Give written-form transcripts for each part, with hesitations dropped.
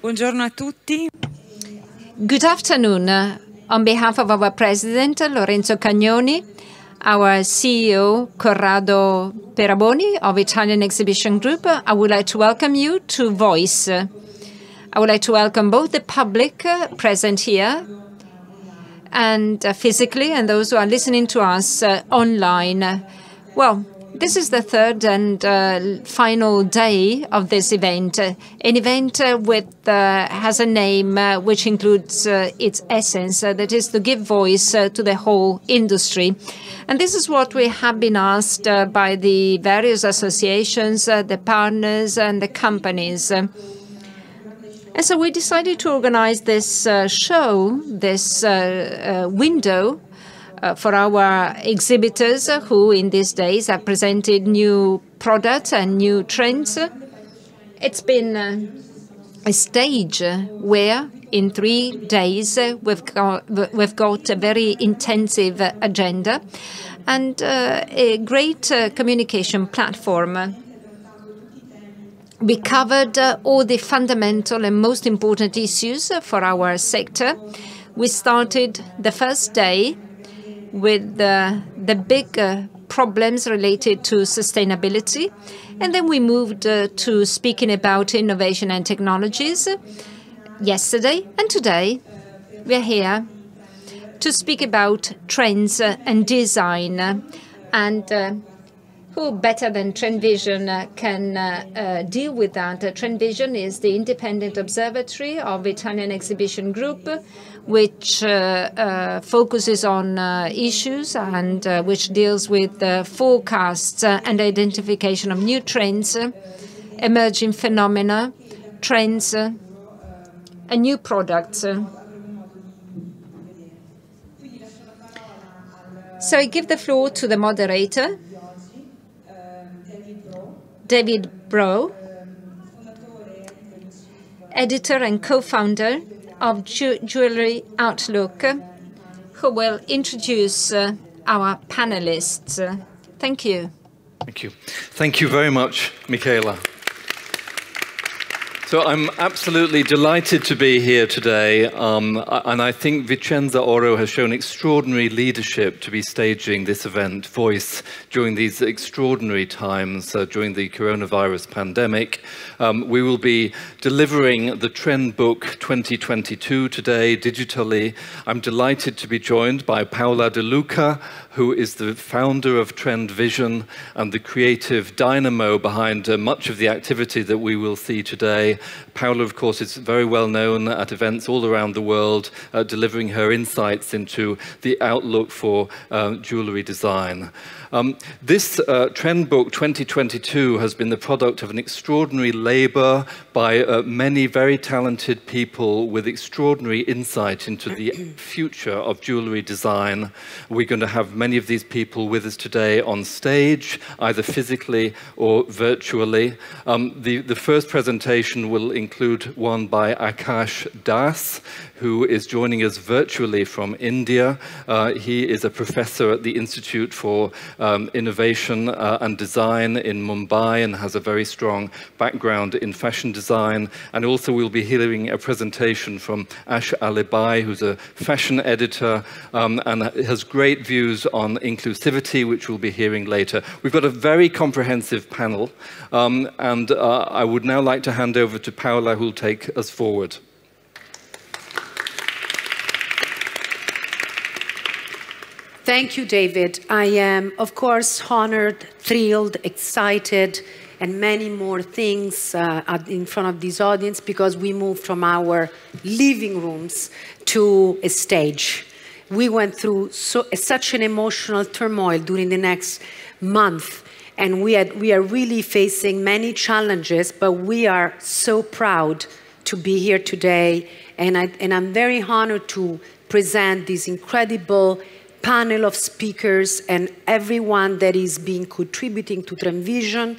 Buongiorno a tutti. Good afternoon. On behalf of our President, Lorenzo Cagnoni, our CEO, Corrado Peraboni of Italian Exhibition Group, I would like to welcome you to Voice. I would like to welcome both the public present here and physically, and those who are listening to us online. Well, this is the third and final day of this event, an event has a name which includes its essence, that is to give voice to the whole industry. And this is what we have been asked by the various associations, the partners and the companies. And so we decided to organize this show, this window, for our exhibitors who in these days have presented new products and new trends. It's been a stage where in 3 days we've got a very intensive agenda and a great communication platform. We covered all the fundamental and most important issues for our sector. We started the first day with the big problems related to sustainability. And then we moved to speaking about innovation and technologies yesterday. And today we're here to speak about trends and design. And who better than Trendvision can deal with that? Trendvision is the independent observatory of Italian Exhibition Group, which focuses on issues and which deals with forecasts and identification of new trends, emerging phenomena, trends, and new products. So I give the floor to the moderator, David Brough, editor and co-founder of Jewellery Outlook, who will introduce our panelists. Thank you. Thank you. Thank you very much, Michaela. So I'm absolutely delighted to be here today, and I think Vicenza Oro has shown extraordinary leadership to be staging this event, Voice, during these extraordinary times, during the coronavirus pandemic. We will be delivering the Trend Book 2022 today, digitally. I'm delighted to be joined by Paola de Luca, who is the founder of Trendvision and the creative dynamo behind much of the activity that we will see today. Paola, of course, is very well known at events all around the world, delivering her insights into the outlook for jewellery design. This Trend Book 2022 has been the product of an extraordinary labour by many very talented people with extraordinary insight into the future of jewellery design. We're going to have many many of these people with us today on stage, either physically or virtually. The first presentation will include one by Akash Das, who is joining us virtually from India. He is a professor at the Institute for Innovation and Design in Mumbai and has a very strong background in fashion design. And also we'll be hearing a presentation from Allibhai, who's a fashion editor and has great views on inclusivity, which we'll be hearing later. We've got a very comprehensive panel, and I would now like to hand over to Paola, who'll take us forward. Thank you, David. I am, of course, honored, thrilled, excited, and many more things in front of this audience because we moved from our living rooms to a stage. We went through such an emotional turmoil during the next month, and we are really facing many challenges, but we are so proud to be here today, and I'm very honored to present this incredible panel of speakers and everyone that is been contributing to Trendvision.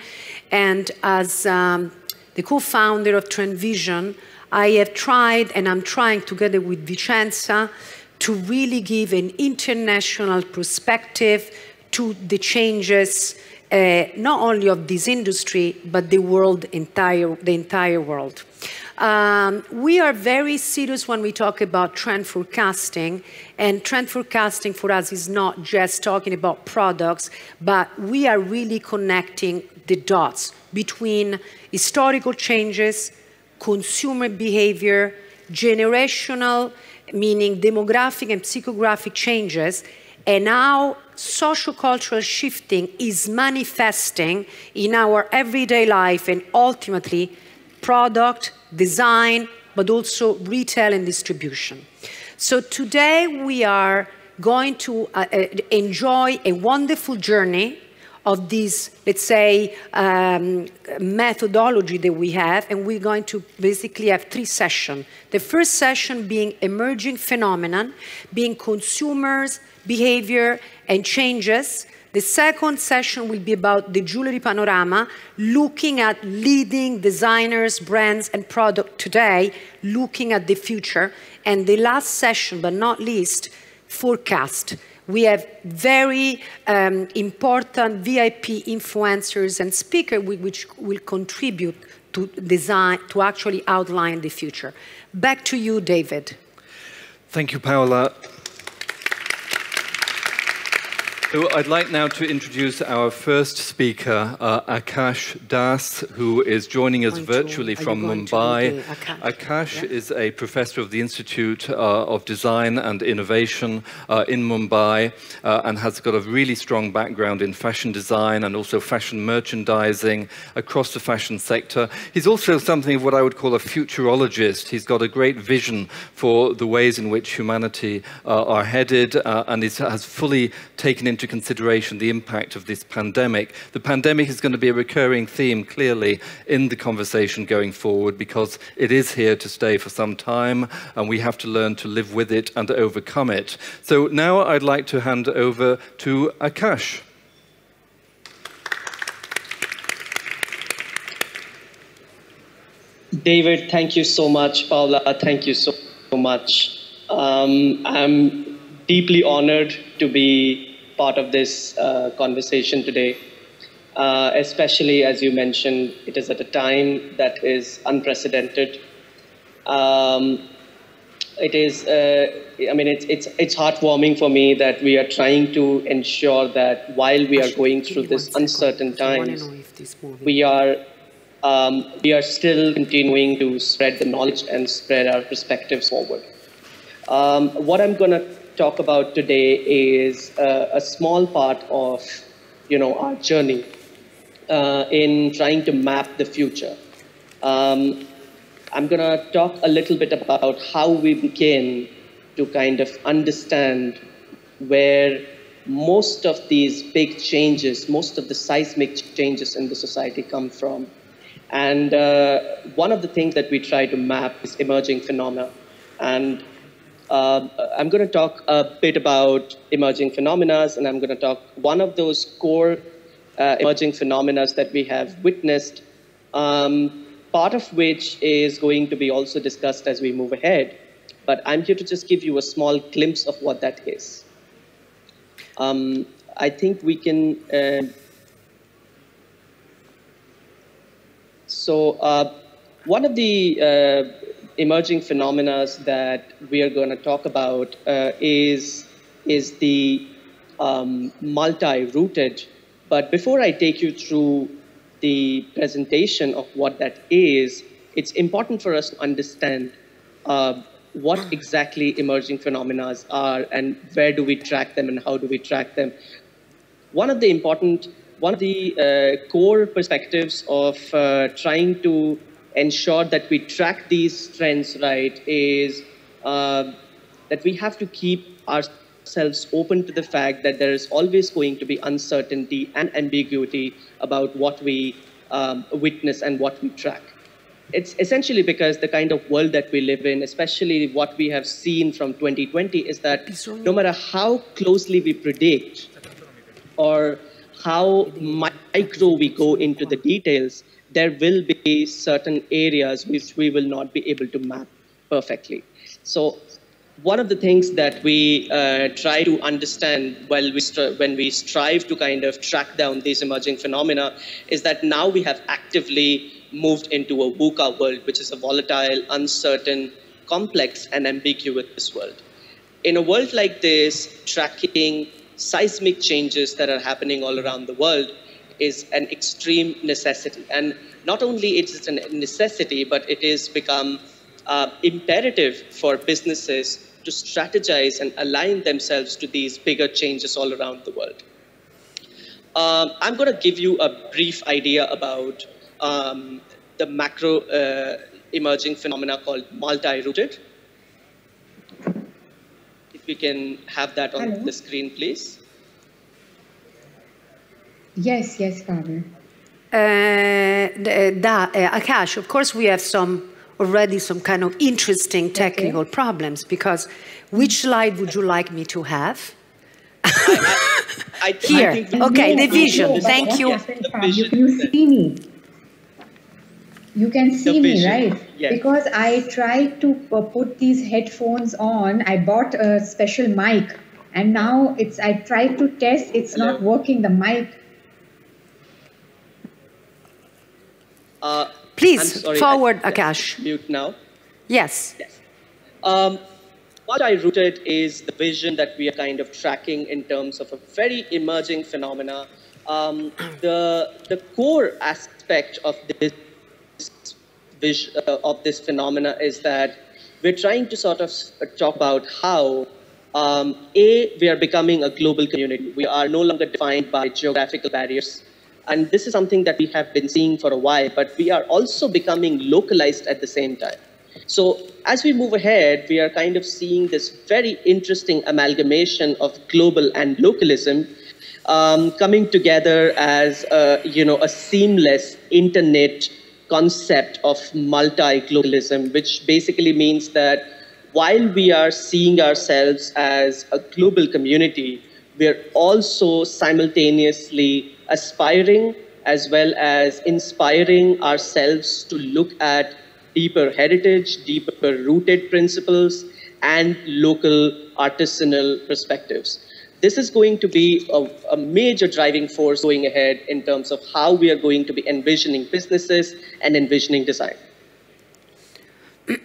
And as the co-founder of Trendvision, I have tried, and I'm trying together with Vicenza, to really give an international perspective to the changes, not only of this industry, but the entire world. We are very serious when we talk about trend forecasting, and trend forecasting for us is not just talking about products, but we are really connecting the dots between historical changes, consumer behavior, generational, meaning demographic and psychographic changes, and how sociocultural shifting is manifesting in our everyday life and ultimately product, design, but also retail and distribution. So today we are going to enjoy a wonderful journey of this, let's say, methodology that we have, and we're going to basically have 3 sessions. The first session being emerging phenomenon, being consumers' behavior and changes. The second session will be about the jewelry panorama, looking at leading designers, brands, and product today, looking at the future. And the last session, but not least, forecast. We have very important VIP influencers and speakers which will contribute to design, to actually outline the future. Back to you, David. Thank you, Paola. So I'd like now to introduce our first speaker, Akash Das, who is joining us virtually from Mumbai. Akash is a professor of the Institute of Design and Innovation in Mumbai and has got a really strong background in fashion design and also fashion merchandising across the fashion sector. He's also something of what I would call a futurologist. He's got a great vision for the ways in which humanity are headed and has fully taken into consideration the impact of this pandemic. The pandemic is going to be a recurring theme, clearly, in the conversation going forward because it is here to stay for some time and we have to learn to live with it and overcome it. So now I'd like to hand over to Akash. David, thank you so much. Paola, thank you so much. I'm deeply honored to be part of this conversation today, especially as you mentioned, it is at a time that is unprecedented. It is, I mean, it's heartwarming for me that we are trying to ensure that while we are going through this uncertain times, we are still continuing to spread the knowledge and spread our perspectives forward. What I'm going to talk about today is a small part of, our journey in trying to map the future. I'm going to talk a little bit about how we begin to kind of understand where most of these big changes, most of the seismic changes in the society come from. And one of the things that we try to map is emerging phenomena. And I'm going to talk a bit about emerging phenomena, and I'm going to talk one of those core emerging phenomena that we have witnessed, part of which is going to be also discussed as we move ahead. But I'm here to just give you a small glimpse of what that is. I think we can... one of the emerging phenomena that we are going to talk about is the multi-rooted. But before I take you through the presentation of what that is, it's important for us to understand what exactly emerging phenomena are and where do we track them and how do we track them. One of the core perspectives of trying to ensure that we track these trends right is that we have to keep ourselves open to the fact that there is always going to be uncertainty and ambiguity about what we witness and what we track. It's essentially because the kind of world that we live in, especially what we have seen from 2020, is that no matter how closely we predict or how micro we go into the details, there will be certain areas which we will not be able to map perfectly. So one of the things that we try to understand when we strive to kind of track down these emerging phenomena is that now we have actively moved into a VUCA world, which is a volatile, uncertain, complex, and ambiguous world. In a world like this, tracking seismic changes that are happening all around the world is an extreme necessity. And not only is it a necessity, but it has become imperative for businesses to strategize and align themselves to these bigger changes all around the world. I'm going to give you a brief idea about the macro emerging phenomena called multi-rooted. If we can have that on the screen, please. Yes, Pavel. Akash, of course, we have already some kind of interesting technical problems, because which slide would you like me to have? Here, okay, the vision, thank you. You see me. You can see me, right? Yes. Because I tried to put these headphones on. I bought a special mic, and now I tried to test. It's not working, the mic. Please, forward, Akash. Mute now. Yes. Multi-rooted is the vision that we are kind of tracking in terms of a very emerging phenomena. The core aspect of this vision of this phenomena is that we're trying to sort of talk about how we are becoming a global community. We are no longer defined by geographical barriers. And this is something that we have been seeing for a while, but we are also becoming localized at the same time. So as we move ahead, we are kind of seeing this very interesting amalgamation of global and localism coming together as a seamless internet concept of multi-globalism, which basically means that while we are seeing ourselves as a global community, we are also simultaneously aspiring as well as inspiring ourselves to look at deeper heritage, deeper rooted principles, and local artisanal perspectives. This is going to be a major driving force going ahead in terms of how we are going to be envisioning businesses and envisioning design.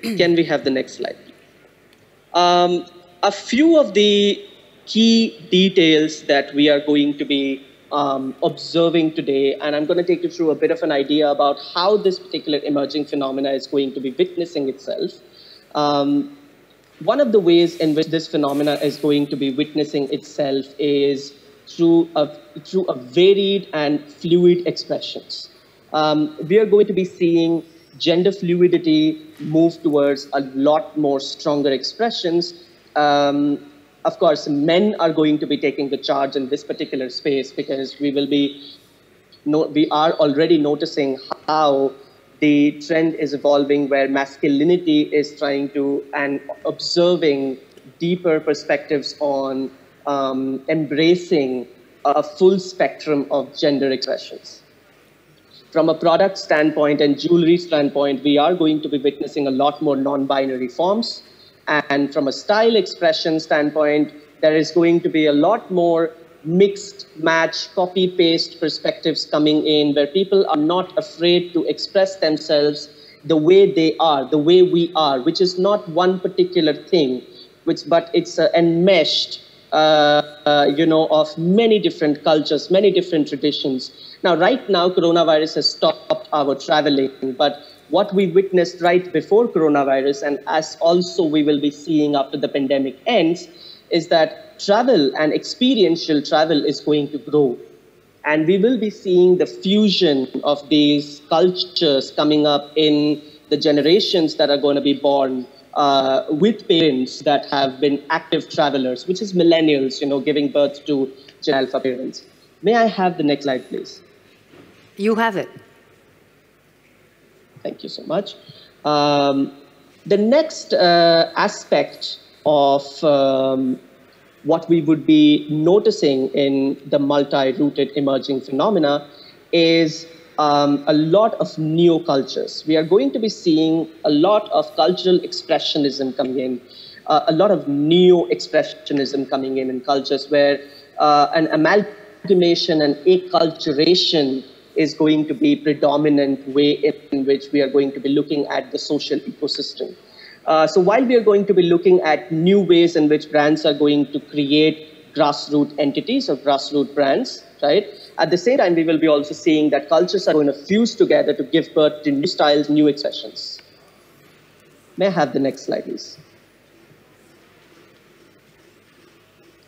Can we have the next slide? A few of the key details that we are going to be observing today, and I'm going to take you through a bit of an idea about how this particular emerging phenomena is going to be witnessing itself. One of the ways in which this phenomena is going to be witnessing itself is through a varied and fluid expressions. We are going to be seeing gender fluidity move towards a lot more stronger expressions. Of course, men are going to be taking the charge in this particular space, because we are already noticing how the trend is evolving, where masculinity is trying to and observing deeper perspectives on embracing a full spectrum of gender expressions. From a product standpoint and jewelry standpoint, we are going to be witnessing a lot more non-binary forms. And from a style expression standpoint, there is going to be a lot more mixed match, copy paste perspectives coming in, where people are not afraid to express themselves the way they are, the way we are, which is not one particular thing, but it's enmeshed, of many different cultures, many different traditions. Now, right now, coronavirus has stopped our traveling, but what we witnessed right before coronavirus, and as also we will be seeing after the pandemic ends, is that travel and experiential travel is going to grow. And we will be seeing the fusion of these cultures coming up in the generations that are going to be born with parents that have been active travelers, which is millennials, giving birth to Gen Alpha parents. May I have the next slide, please? You have it. Thank you so much. The next aspect of what we would be noticing in the multi-rooted emerging phenomena is a lot of neocultures. We are going to be seeing a lot of cultural expressionism coming in, a lot of neo-expressionism coming in cultures where an amalgamation and acculturation is going to be predominant way in which we are going to be looking at the social ecosystem. So while we are going to be looking at new ways in which brands are going to create grassroots entities or grassroots brands, right? At the same time, we will be also seeing that cultures are going to fuse together to give birth to new styles, new expressions. May I have the next slide, please?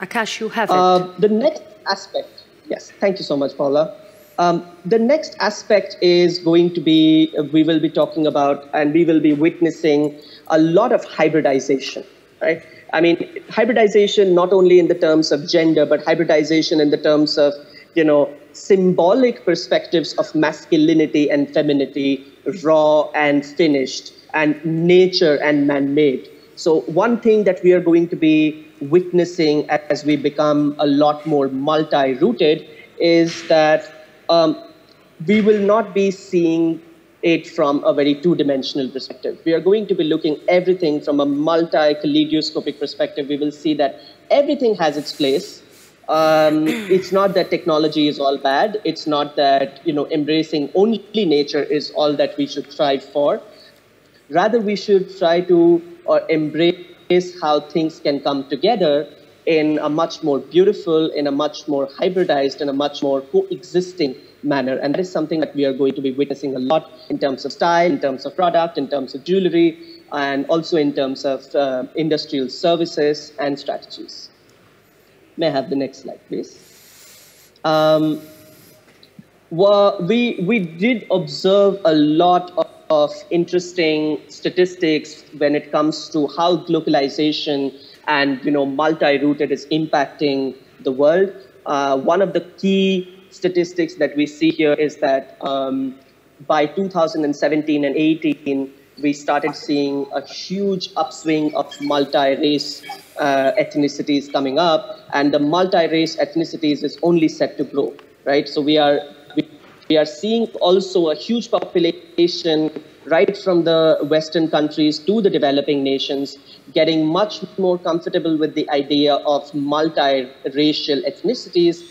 Akash, you have it. The next aspect, yes, thank you so much, Paola. The next aspect is going to be, we will be talking about, and we will be witnessing a lot of hybridization, right? I mean, hybridization not only in the terms of gender, but hybridization in the terms of, symbolic perspectives of masculinity and femininity, raw and finished, and nature and man-made. So one thing that we are going to be witnessing as we become a lot more multi-rooted is that we will not be seeing it from a very two-dimensional perspective. We are going to be looking everything from a multi-kaleidoscopic perspective. We will see that everything has its place. It's not that technology is all bad. It's not that, embracing only nature is all that we should strive for. Rather, we should try to embrace how things can come together in a much more beautiful, in a much more hybridized, in a much more coexisting manner. And that is something that we are going to be witnessing a lot in terms of style, in terms of product, in terms of jewelry, and also in terms of industrial services and strategies. May I have the next slide, please? We did observe a lot of interesting statistics when it comes to how globalization and multi-rooted is impacting the world. One of the key statistics that we see here is that by 2017 and 18, we started seeing a huge upswing of multi-race ethnicities coming up, and the multi-race ethnicities is only set to grow, right? So we are seeing also a huge population right from the Western countries to the developing nations getting much more comfortable with the idea of multi-racial ethnicities.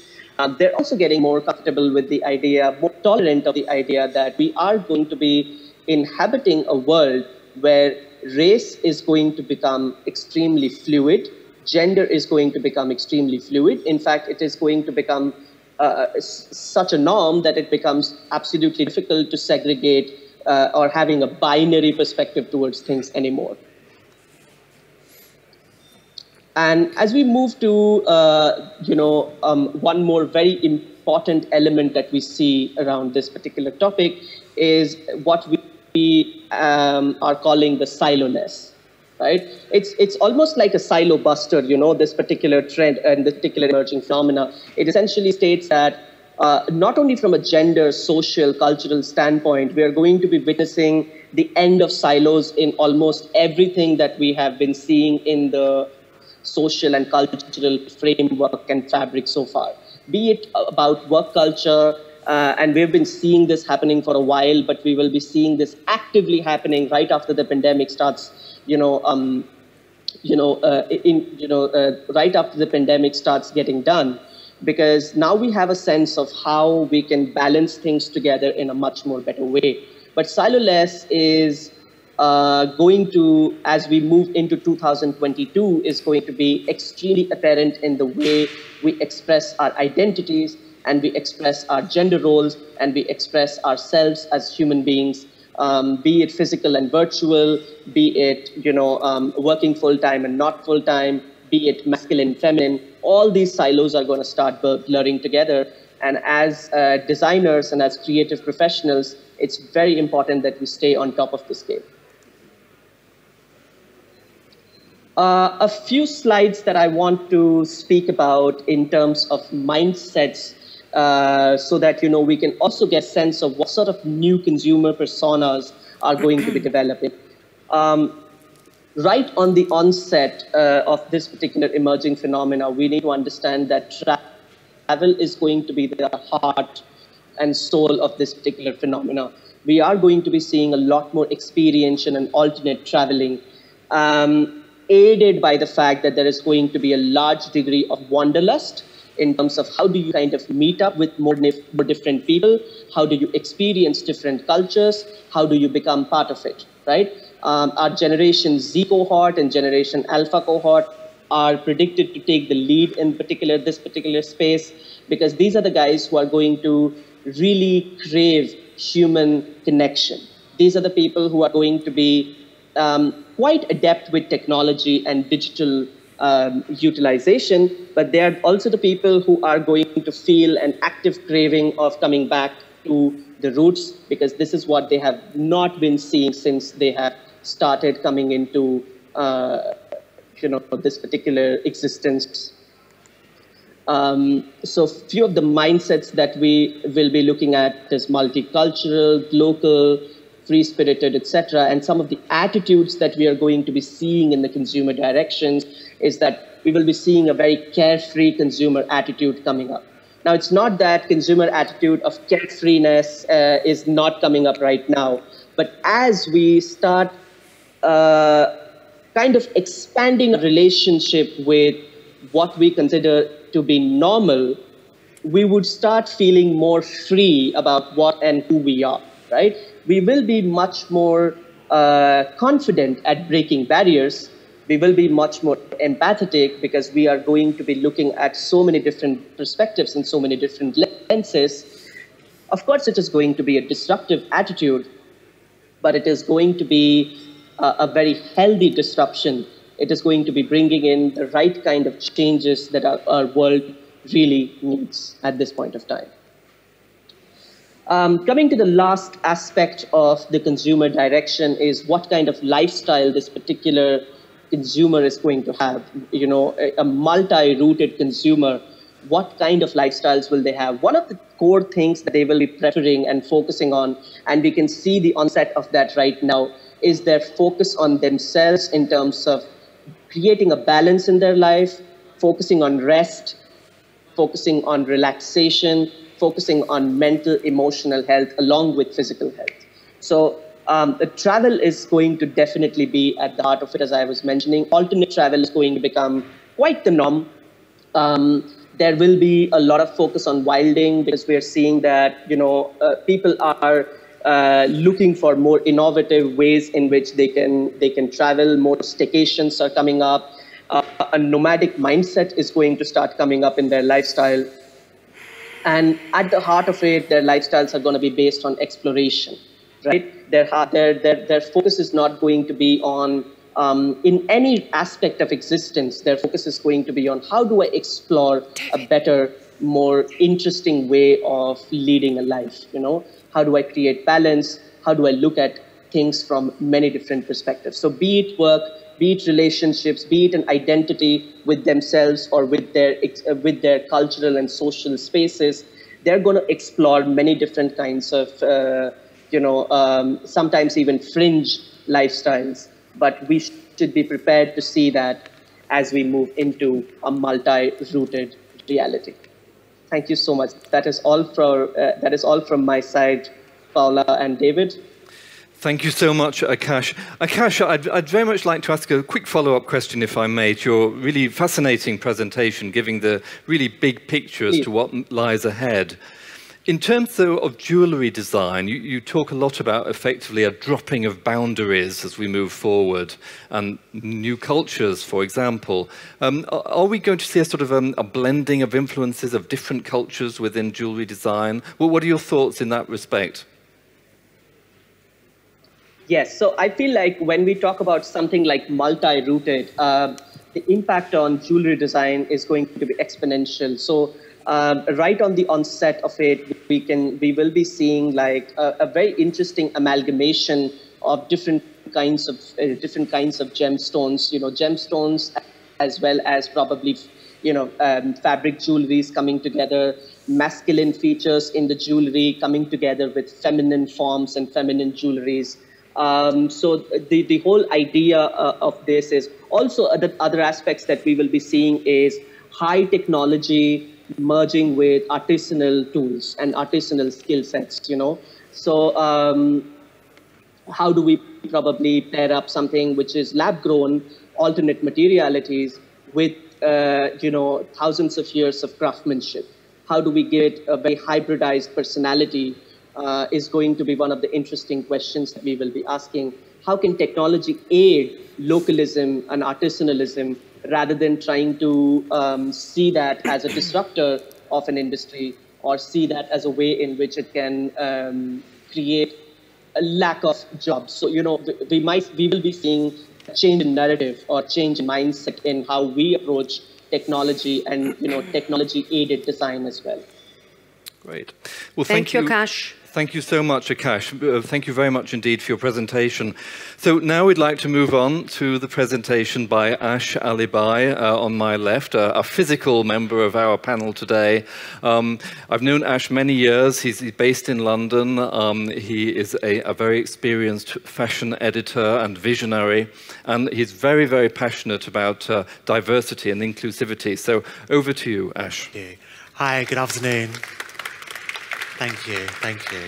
They're also getting more comfortable with the idea, more tolerant of the idea that we are going to be inhabiting a world where race is going to become extremely fluid, gender is going to become extremely fluid. In fact, it is going to become such a norm that it becomes absolutely difficult to segregate or having a binary perspective towards things anymore. And as we move to, one more very important element that we see around this particular topic is what we are calling the silo-ness, right? It's almost like a silo buster, this particular trend and this particular emerging phenomena. It essentially states that not only from a gender, social, cultural standpoint, we are going to be witnessing the end of silos in almost everything that we have been seeing in the social and cultural framework and fabric so far. Be it about work culture, and we've been seeing this happening for a while, but we will be seeing this actively happening right after the pandemic starts, right after the pandemic starts getting done, because now we have a sense of how we can balance things together in a much more better way. But siloless is going to, as we move into 2022, is going to be extremely apparent in the way we express our identities, and we express our gender roles, and we express ourselves as human beings, be it physical and virtual, be it working full-time and not full-time, be it masculine, feminine. All these silos are going to start blurring together. And as designers and as creative professionals, it's very important that we stay on top of this game. A few slides that I want to speak about in terms of mindsets, so that we can also get a sense of what sort of new consumer personas are going to be developing. Right on the onset of this particular emerging phenomena, we need to understand that travel is going to be the heart and soul of this particular phenomena. We are going to be seeing a lot more experiential and alternate traveling, aided by the fact that there is going to be a large degree of wanderlust in terms of how do you kind of meet up with more different people, how do you experience different cultures, how do you become part of it, right? Our Generation Z cohort and Generation Alpha cohort are predicted to take the lead in this particular space, because these are the guys who are going to really crave human connection. These are the people who are going to be quite adept with technology and digital utilization, but they are also the people who are going to feel an active craving of coming back to the roots, because this is what they have not been seeing since they have started coming into this particular existence. So few of the mindsets that we will be looking at is multicultural, local, free-spirited, etc. And some of the attitudes that we are going to be seeing in the consumer directions is that we will be seeing a very carefree consumer attitude coming up. Now, it's not that consumer attitude of carefreeness is not coming up right now, but as we start kind of expanding a relationship with what we consider to be normal, we would start feeling more free about what and who we are, right? We will be much more confident at breaking barriers. We will be much more empathetic, because we are going to be looking at so many different perspectives and so many different lenses. Of course, it is going to be a disruptive attitude, but it is going to be a very healthy disruption. It is going to be bringing in the right kind of changes that our world really needs at this point of time. Coming to the last aspect of the consumer direction is what kind of lifestyle this particular consumer is going to have. A multi-rooted consumer, what kind of lifestyles will they have? One of the core things that they will be preferring and focusing on, and we can see the onset of that right now, is their focus on themselves in terms of creating a balance in their life, focusing on rest, focusing on relaxation, focusing on mental, emotional health, along with physical health. So the travel is going to definitely be at the heart of it, as I was mentioning. Alternate travel is going to become quite the norm. There will be a lot of focus on wilding, because we are seeing that people are looking for more innovative ways in which they can travel. More staycations are coming up. A nomadic mindset is going to start coming up in their lifestyle. And at the heart of it, their lifestyles are going to be based on exploration, right? Their focus is not going to be on, in any aspect of existence, their focus is going to be on how do I explore a better, more interesting way of leading a life, How do I create balance? How do I look at things from many different perspectives? So be it work, be it relationships, be it an identity with themselves or with their cultural and social spaces, they're going to explore many different kinds of, sometimes even fringe lifestyles. But we should be prepared to see that as we move into a multi-rooted reality. Thank you so much. That is all from my side, Paola and David. Thank you so much, Akash. Akash, I'd very much like to ask a quick follow-up question, if I may, to your really fascinating presentation, giving the really big picture as to what lies ahead. In terms, though, of jewellery design, you talk a lot about effectively a dropping of boundaries as we move forward, and new cultures, for example. Are we going to see a sort of a blending of influences of different cultures within jewellery design? Well, what are your thoughts in that respect? Yes, so I feel like when we talk about something like multi-rooted, the impact on jewellery design is going to be exponential. So right on the onset of it, we will be seeing like a very interesting amalgamation of different kinds of gemstones. Gemstones as well as probably fabric jewelries coming together, masculine features in the jewelry coming together with feminine forms and feminine jewelries. So the whole idea of this is also other aspects that we will be seeing is high technology merging with artisanal tools and artisanal skill sets, So how do we probably pair up something which is lab-grown, alternate materialities with, thousands of years of craftsmanship? How do we get a very hybridized personality is going to be one of the interesting questions that we will be asking. How can technology aid localism and artisanalism rather than trying to see that as a disruptor of an industry or see that as a way in which it can create a lack of jobs? So, we will be seeing a change in narrative or change in mindset in how we approach technology and, technology-aided design as well. Great. Well, thank you, Akash. Thank you so much, Akash. Thank you very much indeed for your presentation. So now we'd like to move on to the presentation by Ash Allibhai on my left, a physical member of our panel today. I've known Ash many years. He's based in London. He is a very experienced fashion editor and visionary, and he's very, very passionate about diversity and inclusivity. So over to you, Ash. Thank you. Hi, good afternoon. Thank you, thank you.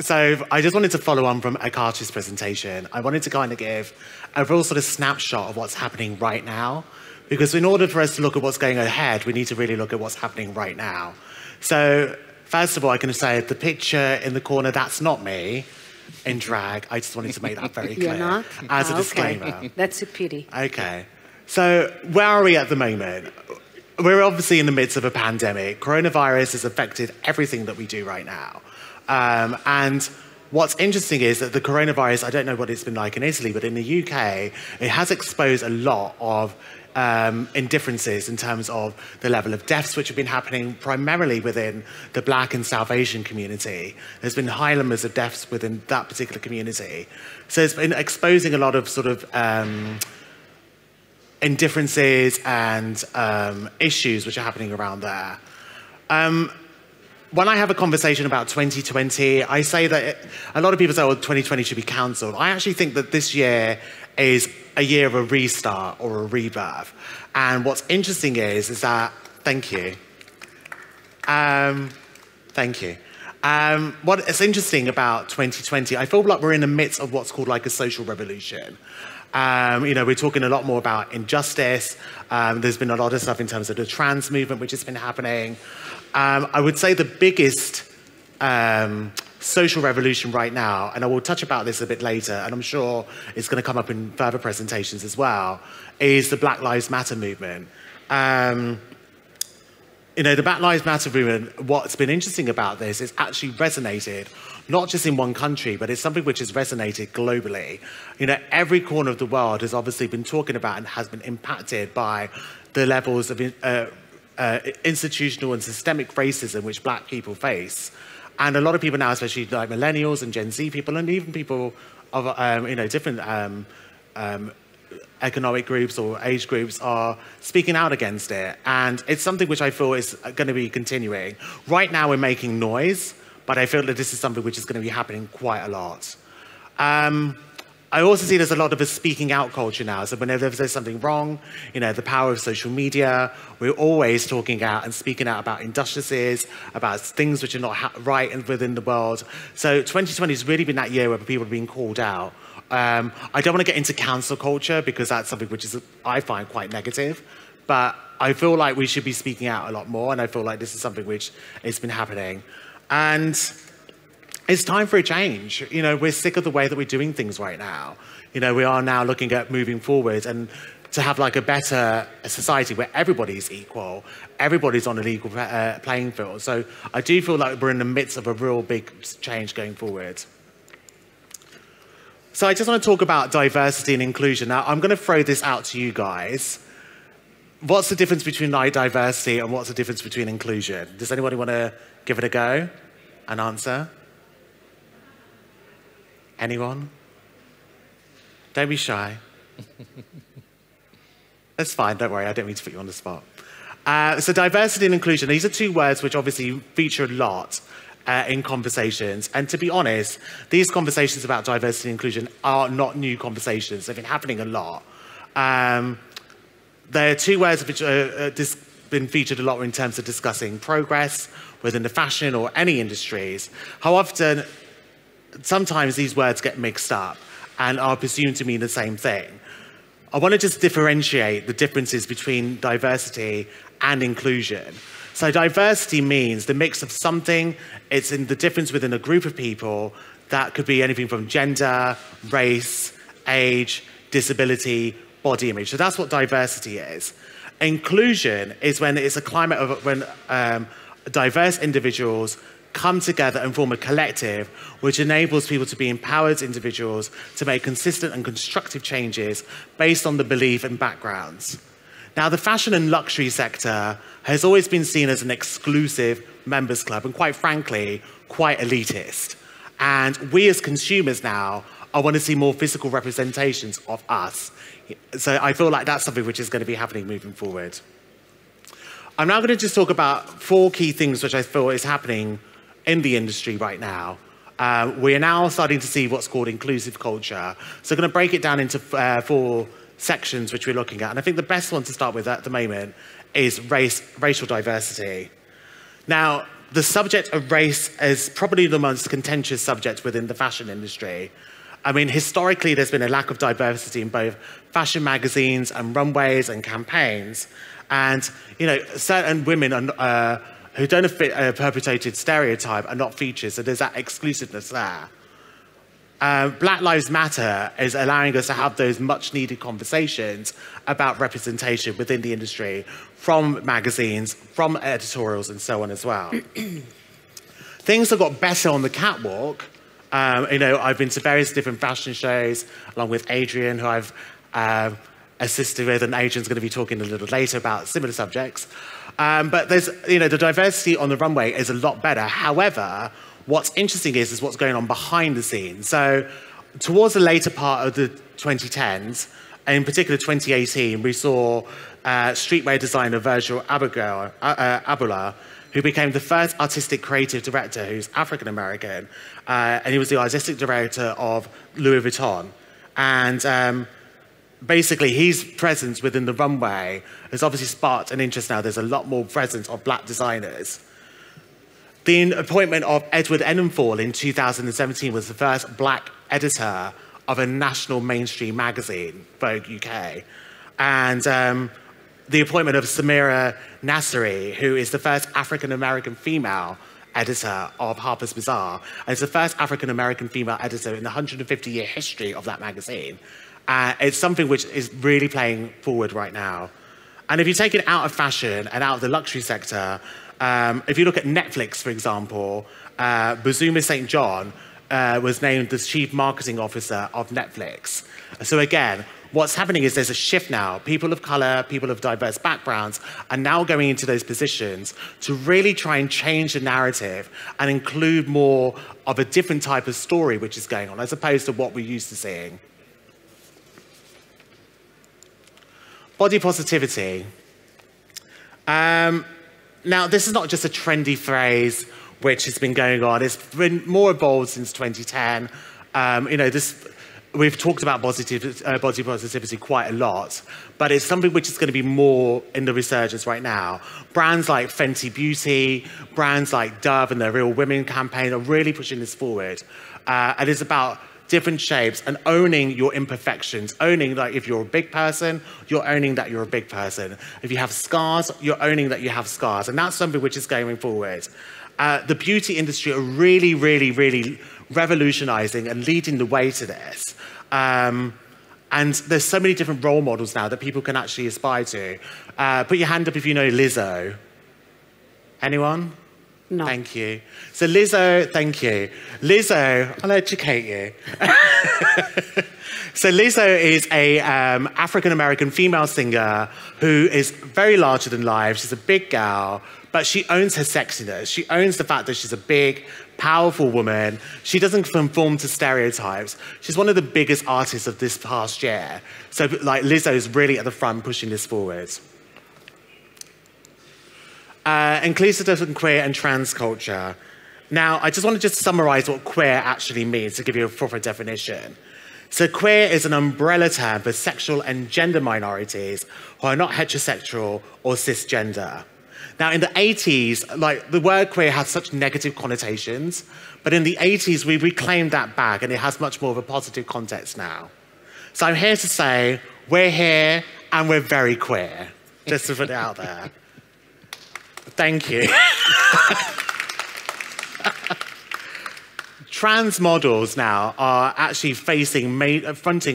So I just wanted to follow on from Akash's presentation. I wanted to kind of give a real sort of snapshot of what's happening right now, because in order for us to look at what's going ahead, we need to really look at what's happening right now. So first of all, I can say the picture in the corner, that's not me in drag. I just wanted to make that very clear. You're not? As a disclaimer. That's a pity. Okay. So where are we at the moment? We're obviously in the midst of a pandemic. Coronavirus has affected everything that we do right now. And what's interesting is that the coronavirus, I don't know what it's been like in Italy, but in the UK, it has exposed a lot of indifferences in terms of the level of deaths which have been happening primarily within the Black and South Asian community. There's been high numbers of deaths within that particular community. So it's been exposing a lot of sort of indifferences and issues which are happening around there. When I have a conversation about 2020, I say that a lot of people say, well, 2020 should be cancelled. I actually think that this year is a year of a restart or a rebirth. And what's interesting is that, thank you. Thank you. What is interesting about 2020, I feel like we're in the midst of what's called like a social revolution. We're talking a lot more about injustice. There's been a lot of stuff in terms of the trans movement, which has been happening. I would say the biggest social revolution right now, and I will touch about this a bit later, and I'm sure it's going to come up in further presentations as well, is the Black Lives Matter movement. The Black Lives Matter movement, what's been interesting about this is actually resonated not just in one country, but it's something which has resonated globally. Every corner of the world has obviously been talking about and has been impacted by the levels of institutional and systemic racism which Black people face. And a lot of people now, especially like millennials and Gen Z people, and even people of different economic groups or age groups are speaking out against it. And it's something which I feel is going to be continuing. Right now we're making noise, but I feel that this is something which is going to be happening quite a lot. I also see there's a lot of a speaking out culture now. So whenever there's something wrong, the power of social media, we're always talking out and speaking out about injustices, about things which are not right within the world. So 2020 has really been that year where people are being called out. I don't want to get into cancel culture because that's something which is, I find, quite negative. But I feel like we should be speaking out a lot more, and I feel like this is something which has been happening. And it's time for a change. We're sick of the way that we're doing things right now. We are now looking at moving forward and to have like a better society where everybody's equal, everybody's on an equal playing field. So I do feel like we're in the midst of a real big change going forward. So I just want to talk about diversity and inclusion. Now, I'm going to throw this out to you guys. What's the difference between diversity and what's the difference between inclusion? Does anybody want to give it a go and answer? Anyone? Don't be shy. That's fine, don't worry, I don't mean to put you on the spot. So diversity and inclusion, these are two words which obviously feature a lot in conversations. And to be honest, these conversations about diversity and inclusion are not new conversations. They've been happening a lot. There are two words which have been featured a lot in terms of discussing progress within the fashion or any industries. How often, sometimes these words get mixed up and are presumed to mean the same thing. I want to just differentiate the differences between diversity and inclusion. So diversity means the mix of something, it's in the difference within a group of people that could be anything from gender, race, age, disability, body image. So that's what diversity is. Inclusion is when it's a climate of when diverse individuals come together and form a collective which enables people to be empowered individuals to make consistent and constructive changes based on the belief and backgrounds. Now, the fashion and luxury sector has always been seen as an exclusive members club and, quite frankly, quite elitist. And we as consumers now, I want to see more physical representations of us. So I feel like that's something which is going to be happening moving forward. I'm now going to just talk about 4 key things which I feel is happening in the industry right now. We are now starting to see what's called inclusive culture. So I'm going to break it down into 4 sections which we're looking at. And I think the best one to start with at the moment is racial diversity. Now, the subject of race is probably the most contentious subject within the fashion industry. I mean, historically, there's been a lack of diversity in both fashion magazines and runways and campaigns. And, certain women who don't fit a perpetuated stereotype are not featured, so there's that exclusiveness there. Black Lives Matter is allowing us to have those much-needed conversations about representation within the industry, from magazines, from editorials, and so on as well. Things have got better on the catwalk. I've been to various different fashion shows, along with Adrian, who I've assisted with, and Adrian's going to be talking a little later about similar subjects. But there's, the diversity on the runway is a lot better. However, what's interesting is what's going on behind the scenes. So towards the later part of the 2010s, and in particular 2018, we saw streetwear designer Virgil Abloh, who became the first artistic creative director who's African-American, and he was the artistic director of Louis Vuitton. And basically, his presence within the runway has obviously sparked an interest now. There's a lot more presence of black designers. The appointment of Edward Enninful in 2017 was the first black editor of a national mainstream magazine, Vogue UK. And the appointment of Samira Nasseri, who is the first African-American female editor of Harper's Bazaar, and is the first African-American female editor in the 150-year history of that magazine. It's something which is really playing forward right now. And if you take it out of fashion and out of the luxury sector, if you look at Netflix, for example, Buzuma St. John was named the Chief Marketing Officer of Netflix. So again, what's happening is there's a shift now. People of color, people of diverse backgrounds are now going into those positions to really try and change the narrative and include more of a different type of story which is going on, as opposed to what we're used to seeing. Body positivity. Now, this is not just a trendy phrase which has been going on. It's been more evolved since 2010. we've talked about body positivity quite a lot, but it's something which is going to be more in the resurgence right now. Brands like Fenty Beauty, brands like Dove and their Real Women campaign are really pushing this forward. And it's about different shapes and owning your imperfections, owning like if you're a big person, you're owning that you're a big person. If you have scars, you're owning that you have scars. And that's something which is going forward. The beauty industry are really, really, really revolutionizing and leading the way to this. And there's so many different role models now that people can actually aspire to. Put your hand up if you know Lizzo. Anyone? No. Thank you. So Lizzo, thank you. Lizzo, I'll educate you. So Lizzo is a African-American female singer who is very larger than life. She's a big gal, but she owns her sexiness. She owns the fact that she's a big, powerful woman. She doesn't conform to stereotypes. She's one of the biggest artists of this past year. So like Lizzo is really at the front pushing this forward. Inclusive and queer and trans culture. Now, I just want to summarize what queer actually means to give you a proper definition. So queer is an umbrella term for sexual and gender minorities who are not heterosexual or cisgender. Now, in the 80s, like the word queer has such negative connotations, but in the 80s, we reclaimed that back and it has much more of a positive context now. So I'm here to say, we're here and we're very queer, just to put it out there. Thank you. Trans models now are actually fronting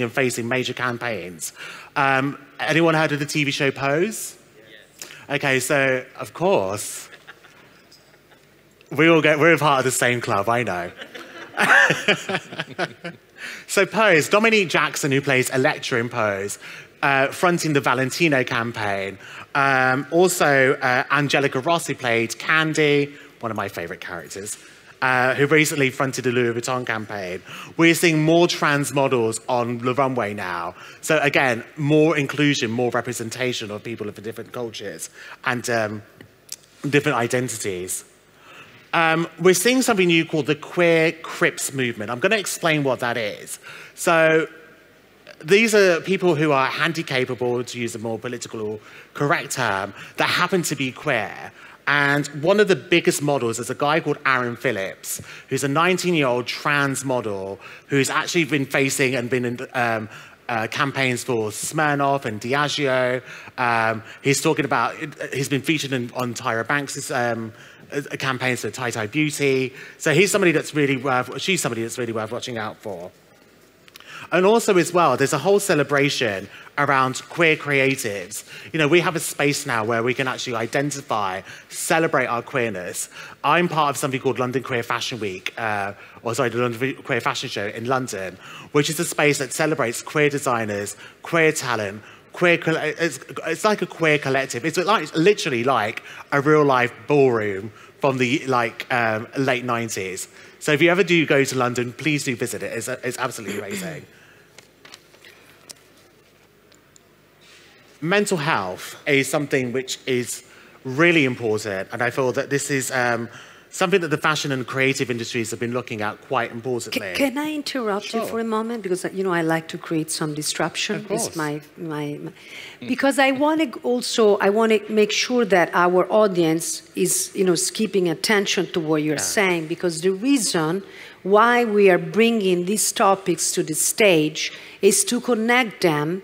and facing major campaigns. Anyone heard of the TV show Pose? Yes. Okay, so of course, we're part of the same club, I know. So Pose, Dominique Jackson, who plays Electra in Pose, fronting the Valentino campaign. Also, Angelica Ross, who played Candy, one of my favorite characters, who recently fronted the Louis Vuitton campaign. We're seeing more trans models on the runway now. So again, more inclusion, more representation of people of different cultures and different identities. We're seeing something new called the Queer Crips movement. I'm going to explain what that is. So these are people who are handy-capable, to use a more political correct term, that happen to be queer. And one of the biggest models is a guy called Aaron Phillips, who's a 19-year-old trans model who's actually been facing and been in campaigns for Smirnoff and Diageo. He's been featured on Tyra Banks' campaigns for Tai Beauty. So she's somebody that's really worth watching out for. And also as well, there's a whole celebration around queer creatives. You know, we have a space now where we can actually identify, celebrate our queerness. I'm part of something called London Queer Fashion Week, the London Queer Fashion Show in London, which is a space that celebrates queer designers, queer talent, it's like a queer collective. It's literally like a real life ballroom from the late 90s. So if you ever do go to London, please do visit it. It's absolutely amazing. Mental health is something which is really important, and I feel that this is something that the fashion and creative industries have been looking at quite importantly. Can I interrupt you for a moment? Because, you know, I like to create some disruption. Of course. Because I want to make sure that our audience is, you know, keeping attention to what you're saying, because the reason why we are bringing these topics to the stage is to connect them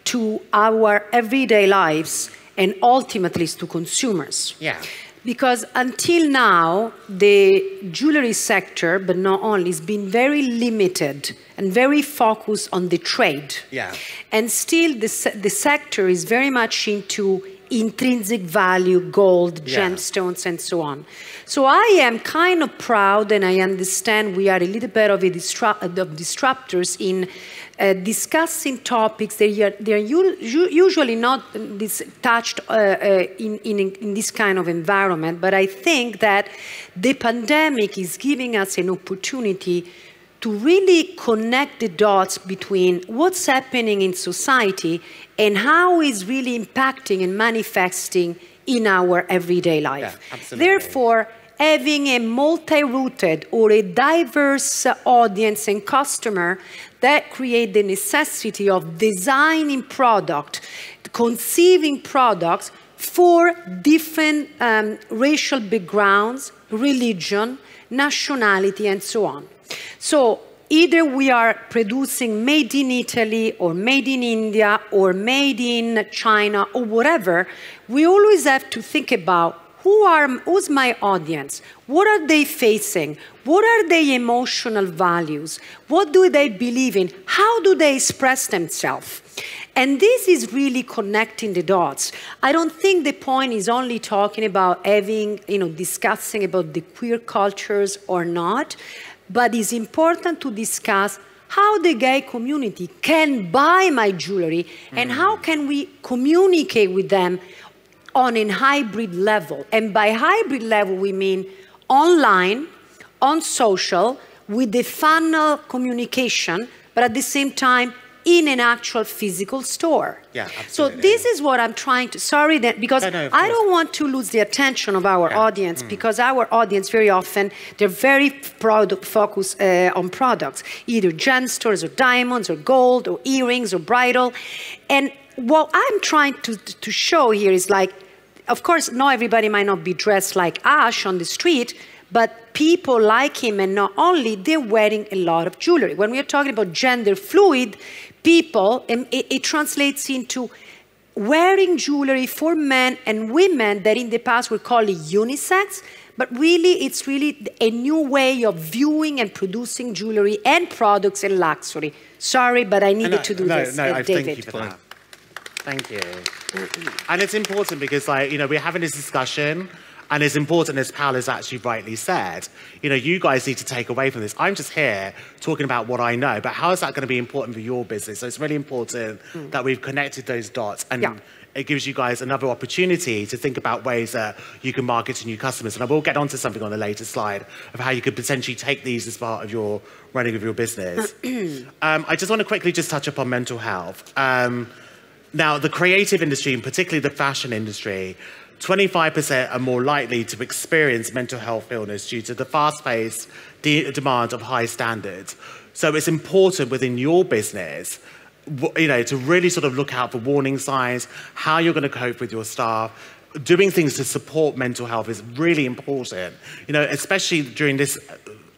to our everyday lives and ultimately to consumers. Yeah. Because until now, the jewelry sector, but not only, has been very limited and very focused on the trade. Yeah. And still, the sector is very much into intrinsic value, gold, gemstones, and so on. So I am kind of proud, and I understand we are a little bit of disruptors in discussing topics that they are usually not touched in this kind of environment. But I think that the pandemic is giving us an opportunity to really connect the dots between what's happening in society and how it's really impacting and manifesting in our everyday life. Yeah, absolutely. Therefore, having a multi-rooted or a diverse audience and customer that create the necessity of designing product, conceiving products for different racial backgrounds, religion, nationality, and so on. So either we are producing made in Italy or made in India or made in China or whatever, we always have to think about who's my audience? What are they facing? What are their emotional values? What do they believe in? How do they express themselves? And this is really connecting the dots. I don't think the point is only talking about having, discussing about the queer cultures or not, but it's important to discuss how the gay community can buy my jewelry and how can we communicate with them on a hybrid level. And by hybrid level, we mean online, on social, with the funnel communication, but at the same time, in an actual physical store. Yeah, absolutely. So this is what I'm trying to, sorry, because I don't want to lose the attention of our audience, because our audience very often, they're very focused on products, either gemstones or diamonds or gold or earrings or bridal. And what I'm trying to show here is like, of course, not everybody might not be dressed like Ash on the street, but people like him, and not only, they're wearing a lot of jewelry. When we are talking about gender fluid people, it translates into wearing jewelry for men and women that in the past were called unisex, but really, it's really a new way of viewing and producing jewelry and products and luxury. Sorry, but I needed to do this, David. Thank you for that. Thank you. And it's important because, we're having this discussion, and it's important, as Paola's actually rightly said, you guys need to take away from this. I'm just here talking about what I know, but how is that going to be important for your business? So it's really important that we've connected those dots, and it gives you guys another opportunity to think about ways that you can market to new customers. And I will get onto something on the later slide of how you could potentially take these as part of your running of your business. I just want to quickly just touch upon mental health. Now, the creative industry, and particularly the fashion industry, 25% are more likely to experience mental health illness due to the fast-paced demand of high standards. So it's important within your business, to really sort of look out for warning signs, how you're going to cope with your staff. Doing things to support mental health is really important, especially during this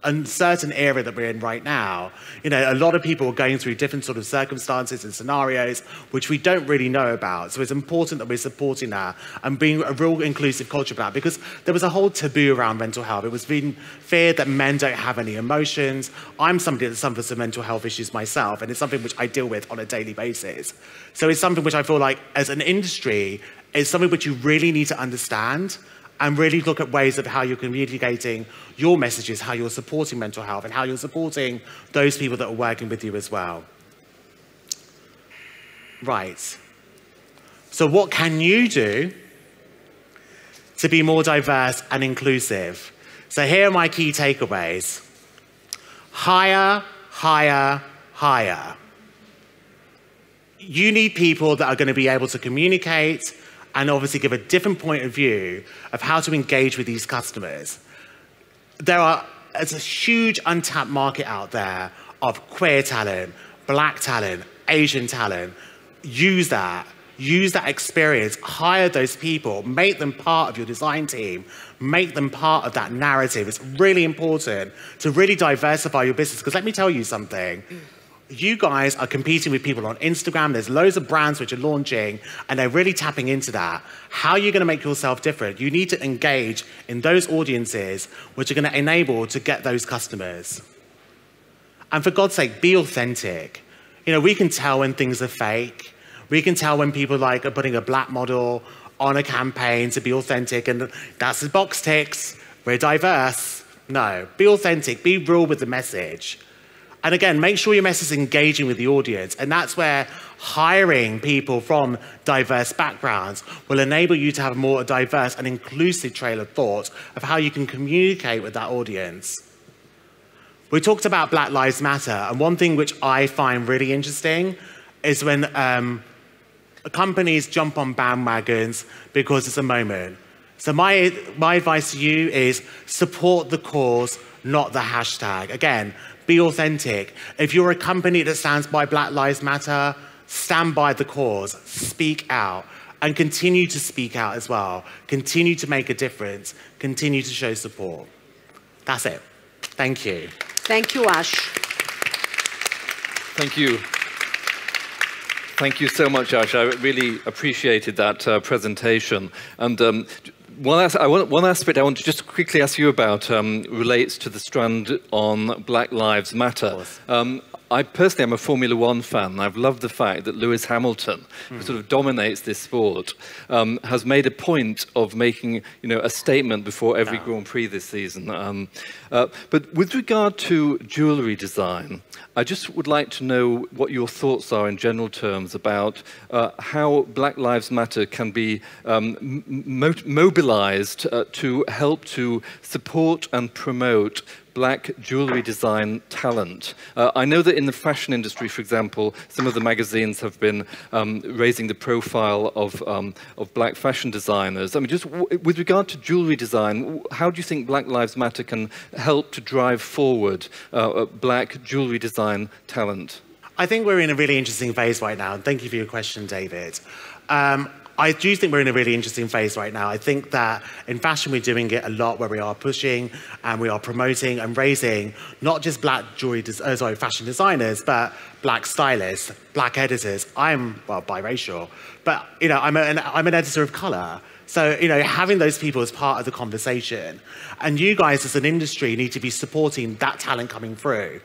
uncertain era that we're in right now. A lot of people are going through different sort of circumstances and scenarios which we don't really know about. So it's important that we're supporting that and being a real inclusive culture about that, because there was a whole taboo around mental health. It was being feared that men don't have any emotions. I'm somebody that suffers from mental health issues myself, and it's something which I deal with on a daily basis. So it's something which I feel like, as an industry, is something which you really need to understand and really look at ways of how you're communicating your messages, how you're supporting mental health, and how you're supporting those people that are working with you as well. Right. So what can you do to be more diverse and inclusive? So here are my key takeaways. Hire, hire, hire. You need people that are going to be able to communicate and obviously give a different point of view of how to engage with these customers. There's a huge untapped market out there of queer talent, black talent, Asian talent. Use that experience, hire those people, make them part of your design team, make them part of that narrative. It's really important to really diversify your business, because let me tell you something. You guys are competing with people on Instagram. There's loads of brands which are launching, and they're really tapping into that. How are you going to make yourself different? You need to engage in those audiences which are going to enable to get those customers. And for God's sake, be authentic. We can tell when things are fake. We can tell when people are putting a black model on a campaign to be authentic, and that's the box ticks. We're diverse. No, be authentic. Be real with the message. And again, make sure your message is engaging with the audience. And that's where hiring people from diverse backgrounds will enable you to have a more diverse and inclusive trail of thought of how you can communicate with that audience. We talked about Black Lives Matter. And one thing which I find really interesting is when companies jump on bandwagons because it's a moment. So my advice to you is support the cause, not the hashtag. Again, be authentic. If you're a company that stands by Black Lives Matter, stand by the cause, speak out, and continue to speak out as well. Continue to make a difference, continue to show support. That's it. Thank you. Thank you, Ash. Thank you. Thank you so much, Ash. I really appreciated that presentation. And one aspect I want to just quickly ask you about relates to the strand on Black Lives Matter. I personally am a Formula One fan. I've loved the fact that Lewis Hamilton, who sort of dominates this sport, has made a point of making, a statement before every Grand Prix this season. But with regard to jewellery design, I just would like to know what your thoughts are in general terms about how Black Lives Matter can be mobilized to help to support and promote Black jewellery design talent. I know that in the fashion industry, for example, some of the magazines have been raising the profile of Black fashion designers. I mean, just with regard to jewellery design, how do you think Black Lives Matter can help to drive forward Black jewellery design talent? I think we're in a really interesting phase right now. And thank you for your question, David. I do think we're in a really interesting phase right now. I think that in fashion, we're doing it a lot where we are pushing and we are promoting and raising not just Black fashion designers, but Black stylists, Black editors. I'm, well, biracial, but, I'm an editor of colour. So, having those people as part of the conversation. And you guys as an industry need to be supporting that talent coming through.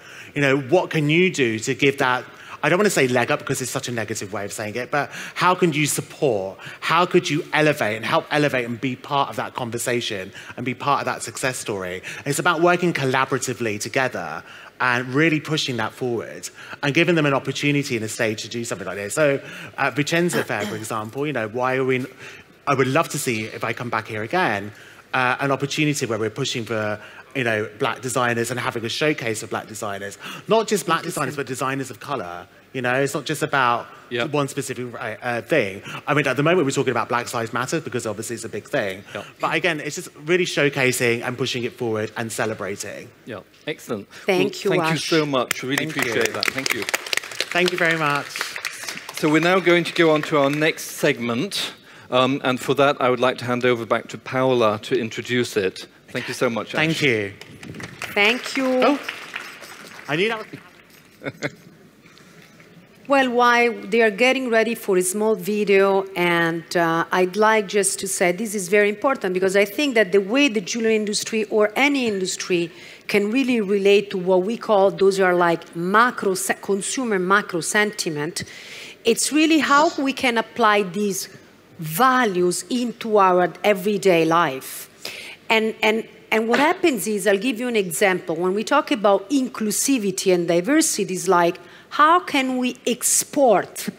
What can you do to give that, I don't want to say leg up because it's such a negative way of saying it, but how can you support? How could you elevate and help elevate and be part of that conversation and be part of that success story? It's about working collaboratively together and really pushing that forward and giving them an opportunity and a stage to do something like this. So at Vicenza Fair, for example, why are we, I would love to see, if I come back here again, an opportunity where we're pushing for Black designers and having a showcase of Black designers. Not just Black designers, but designers of colour. It's not just about one specific thing. I mean, at the moment, we're talking about Black Lives Matter because obviously it's a big thing. But again, it's just really showcasing and pushing it forward and celebrating. Yeah, excellent. Thank you, Ash. Thank you so much. Really appreciate that. Thank you. Thank you very much. So we're now going to go on to our next segment. And for that, I would like to hand over back to Paola to introduce it. Thank you so much, Ash. Thank you. Thank you. Oh, I knew that. Well, while they are getting ready for a small video, and I'd like just to say this is very important because I think that the way the jewelry industry or any industry can really relate to what we call, those are like consumer macro sentiment, it's really how we can apply these values into our everyday life. And what happens is, I'll give you an example. When we talk about inclusivity and diversity, it's like, how can we export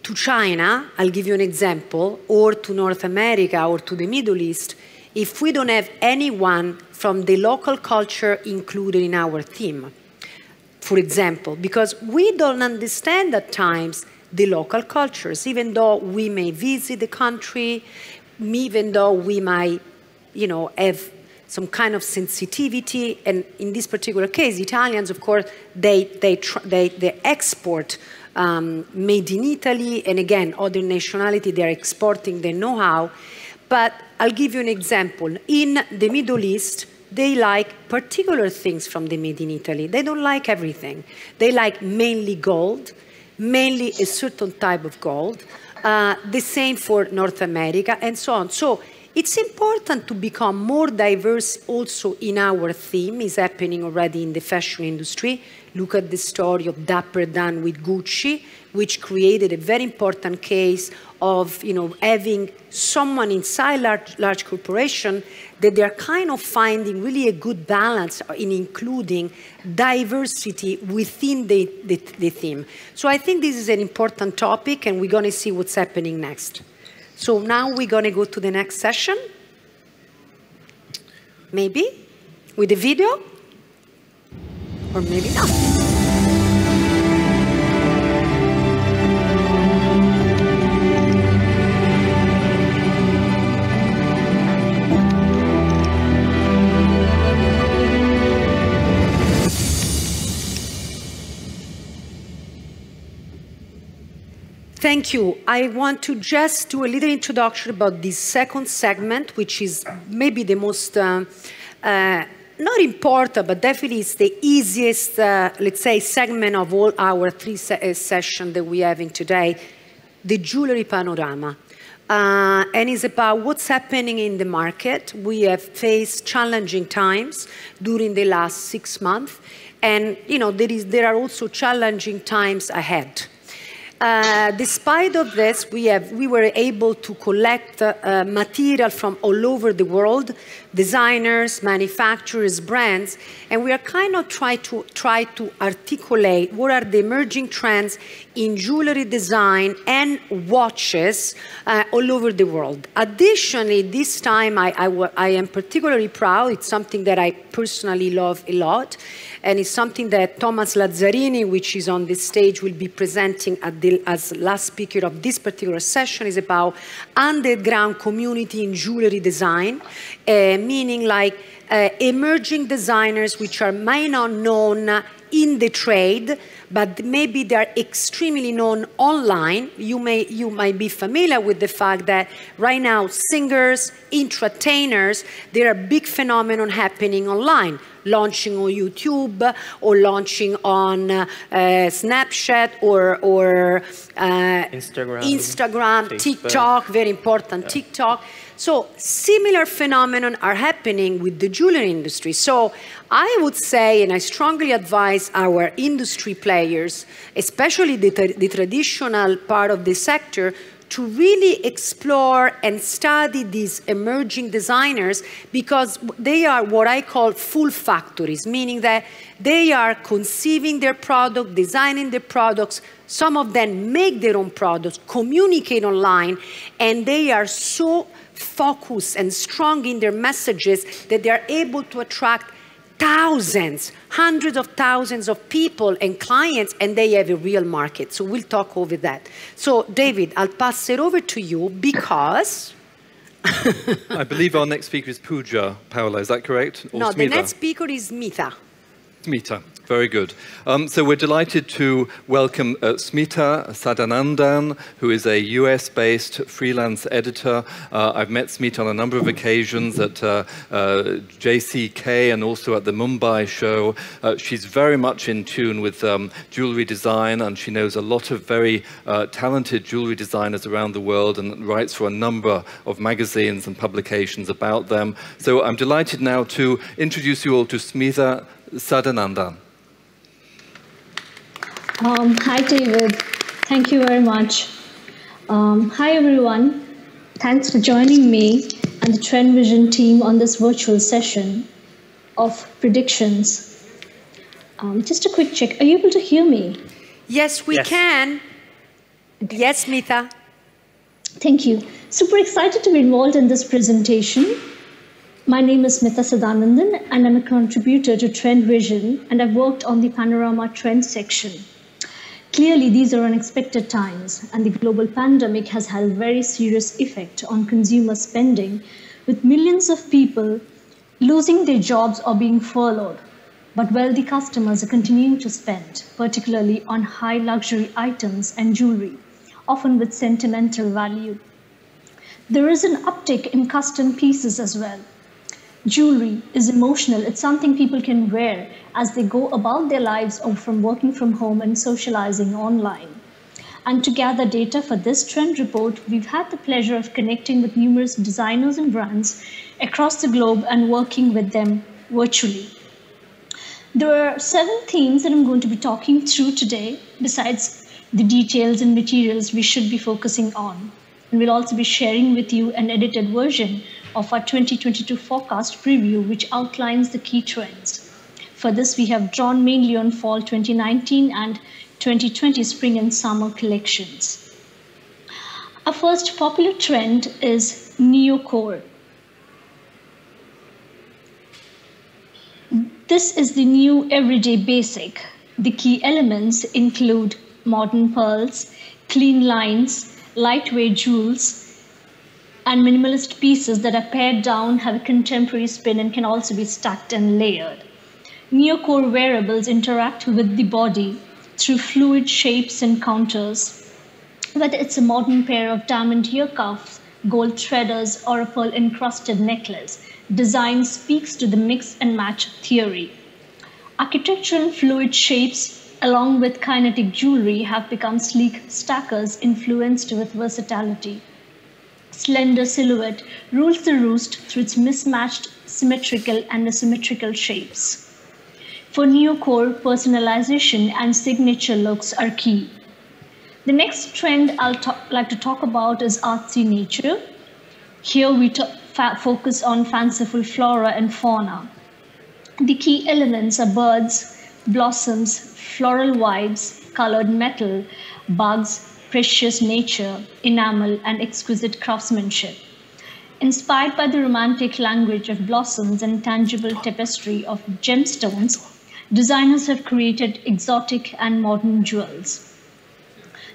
to China, I'll give you an example, or to North America or to the Middle East, if we don't have anyone from the local culture included in our theme? For example, because we don't understand at times the local cultures, even though we may visit the country, even though we might have some kind of sensitivity, and in this particular case, Italians, of course, they export made in Italy, and again, other nationality, they're exporting their know-how. But I'll give you an example. In the Middle East, they like particular things from the made in Italy. They don't like everything. They like mainly gold, mainly a certain type of gold, the same for North America, and so on. So it's important to become more diverse also in our theme. It's happening already in the fashion industry. Look at the story of Dapper Dan with Gucci, which created a very important case of having someone inside large corporation that they're kind of finding really a good balance in including diversity within the theme. So I think this is an important topic, and we're going to see what's happening next. So now we're going to go to the next session, maybe, with a video, or maybe not. Thank you. I want to just do a little introduction about this second segment, which is maybe the most, not important, but definitely it's the easiest, let's say, segment of all our three sessions that we have in today, the jewelry panorama. And it's about what's happening in the market. We have faced challenging times during the last 6 months. And there are also challenging times ahead. Despite of this, we were able to collect material from all over the world, designers, manufacturers, brands, and we are kind of try to articulate what are the emerging trends in jewelry design and watches all over the world. Additionally, this time I am particularly proud. It's something that I personally love a lot, and it's something that Thomas Lazzarini, which is on this stage, will be presenting as last speaker of this particular session, is about underground community in jewelry design, meaning like emerging designers which are might not known in the trade, but maybe they're extremely known online. You might be familiar with the fact that right now singers, entertainers, there are big phenomenon happening online, launching on YouTube or launching on Snapchat or Instagram, TikTok, very important, TikTok. So similar phenomenon are happening with the jewelry industry. So I would say, and I strongly advise our industry players, especially the traditional part of the sector, to really explore and study these emerging designers, because they are what I call full factories, meaning that they are conceiving their product, designing their products. Some of them make their own products, communicate online, and they are so focused and strong in their messages that they are able to attract thousands, hundreds of thousands of people and clients, and they have a real market. So we'll talk over that. So David, I'll pass it over to you because... I believe our next speaker is Pooja, Paola, is that correct? Or no, Smitha? The next speaker is Smitha. Smitha, very good. So we're delighted to welcome Smitha Sadanandan, who is a US-based freelance editor. I've met Smitha on a number of occasions at JCK and also at the Mumbai show. She's very much in tune with jewelry design, and she knows a lot of very talented jewelry designers around the world and writes for a number of magazines and publications about them. So I'm delighted now to introduce you all to Smitha Sadanandan. Hi, David. Thank you very much. Hi, everyone. Thanks for joining me and the Trendvision team on this virtual session of predictions. Just a quick check. Are you able to hear me? Yes, we can. Yes, Smitha. Thank you. Super excited to be involved in this presentation. My name is Smitha Sadanandan, and I'm a contributor to Trendvision, and I've worked on the Panorama Trend section. Clearly, these are unexpected times, and the global pandemic has had a very serious effect on consumer spending, with millions of people losing their jobs or being furloughed. But wealthy customers are continuing to spend, particularly on high luxury items and jewelry, often with sentimental value. There is an uptick in custom pieces as well. Jewelry is emotional. It's something people can wear as they go about their lives or from working from home and socializing online. And to gather data for this trend report, we've had the pleasure of connecting with numerous designers and brands across the globe and working with them virtually. There are 7 themes that I'm going to be talking through today, besides the details and materials we should be focusing on. And we'll also be sharing with you an edited version of our 2022 forecast preview, which outlines the key trends. For this, we have drawn mainly on fall 2019 and 2020 spring and summer collections. Our first popular trend is neocore. This is the new everyday basic. The key elements include modern pearls, clean lines, lightweight jewels, and minimalist pieces that are pared down, have a contemporary spin, and can also be stacked and layered. Neocore wearables interact with the body through fluid shapes and contours, Whether it's a modern pair of diamond ear cuffs, gold threaders, or a pearl-encrusted necklace, design speaks to the mix and match theory. Architectural fluid shapes, along with kinetic jewelry, have become sleek stackers influenced with versatility. Slender silhouette rules the roost through its mismatched symmetrical and asymmetrical shapes. For neo-core, personalization and signature looks are key. The next trend I'll like to talk about is artsy nature. Here we focus on fanciful flora and fauna. The key elements are birds, blossoms, floral vibes, colored metal, bugs, precious nature, enamel, and exquisite craftsmanship. Inspired by the romantic language of blossoms and tangible tapestry of gemstones, designers have created exotic and modern jewels.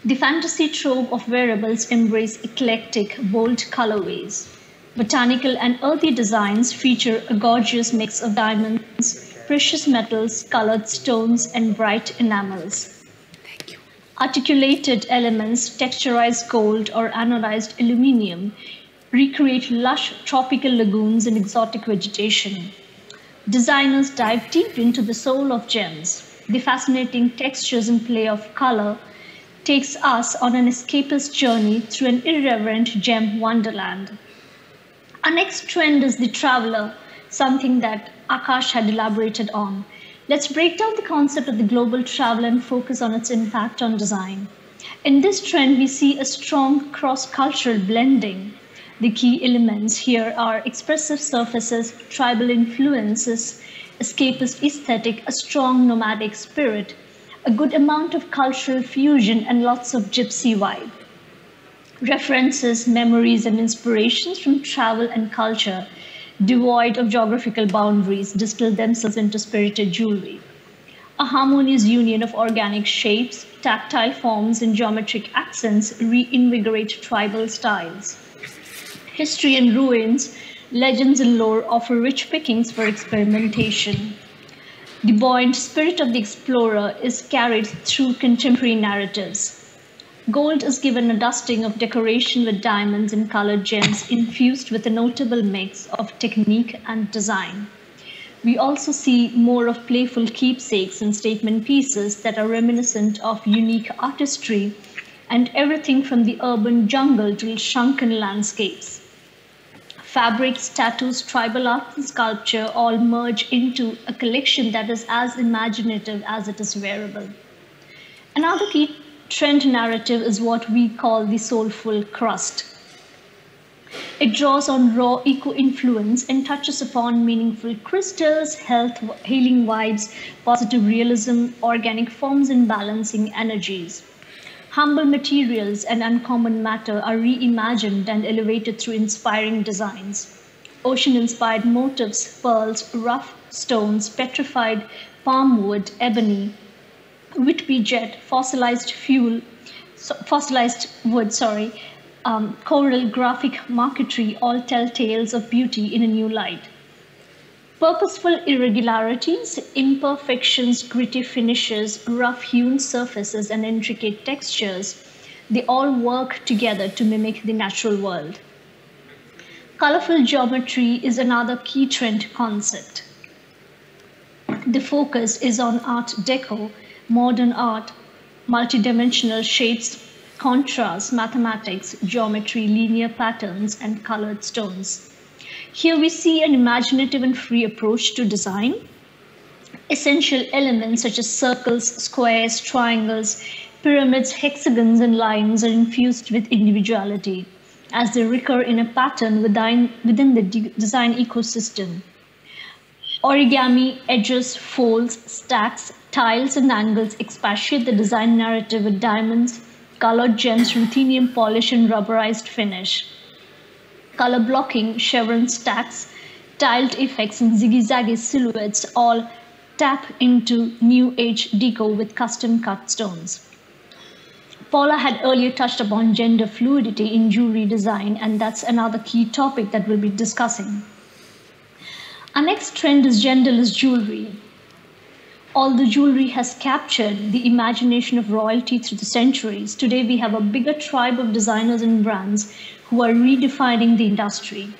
The fantasy trove of wearables embrace eclectic, bold colorways. Botanical and earthy designs feature a gorgeous mix of diamonds, precious metals, colored stones, and bright enamels. Articulated elements, texturized gold or anodized aluminum, recreate lush tropical lagoons and exotic vegetation. Designers dive deep into the soul of gems. The fascinating textures and play of color takes us on an escapist journey through an irreverent gem wonderland. Our next trend is the traveler, something that Akash had elaborated on. Let's break down the concept of the global traveler and focus on its impact on design. In this trend, we see a strong cross-cultural blending. The key elements here are expressive surfaces, tribal influences, escapist aesthetic, a strong nomadic spirit, a good amount of cultural fusion, and lots of gypsy vibe. References, memories, and inspirations from travel and culture, devoid of geographical boundaries, distill themselves into spirited jewelry. A harmonious union of organic shapes, tactile forms, and geometric accents reinvigorate tribal styles. History and ruins, legends and lore offer rich pickings for experimentation. The buoyant spirit of the explorer is carried through contemporary narratives. Gold is given a dusting of decoration with diamonds and colored gems infused with a notable mix of technique and design. We also see more of playful keepsakes and statement pieces that are reminiscent of unique artistry and everything from the urban jungle to shrunken landscapes. Fabrics, tattoos, tribal art, and sculpture all merge into a collection that is as imaginative as it is wearable. Another key trend narrative is what we call the soulful crust. It draws on raw eco-influence and touches upon meaningful crystals, health, healing vibes, positive realism, organic forms, and balancing energies. Humble materials and uncommon matter are reimagined and elevated through inspiring designs. Ocean-inspired motifs, pearls, rough stones, petrified palm wood, ebony, Whitby jet, fossilized wood, coral, graphic marquetry all tell tales of beauty in a new light. Purposeful irregularities, imperfections, gritty finishes, rough-hewn surfaces, and intricate textures, they all work together to mimic the natural world. Colorful geometry is another key trend concept. The focus is on Art Deco, modern art, multidimensional shapes, contrasts, mathematics, geometry, linear patterns, and colored stones. Here we see an imaginative and free approach to design. Essential elements such as circles, squares, triangles, pyramids, hexagons, and lines are infused with individuality as they recur in a pattern within the design ecosystem. Origami, edges, folds, stacks, tiles, and angles expatiate the design narrative with diamonds, colored gems, ruthenium polish, and rubberized finish. Color blocking, chevron stacks, tiled effects, and ziggy-zaggy silhouettes all tap into new age deco with custom cut stones. Paola had earlier touched upon gender fluidity in jewelry design, and that's another key topic that we'll be discussing. Our next trend is genderless jewelry. Although jewelry has captured the imagination of royalty through the centuries, today we have a bigger tribe of designers and brands who are redefining the industry.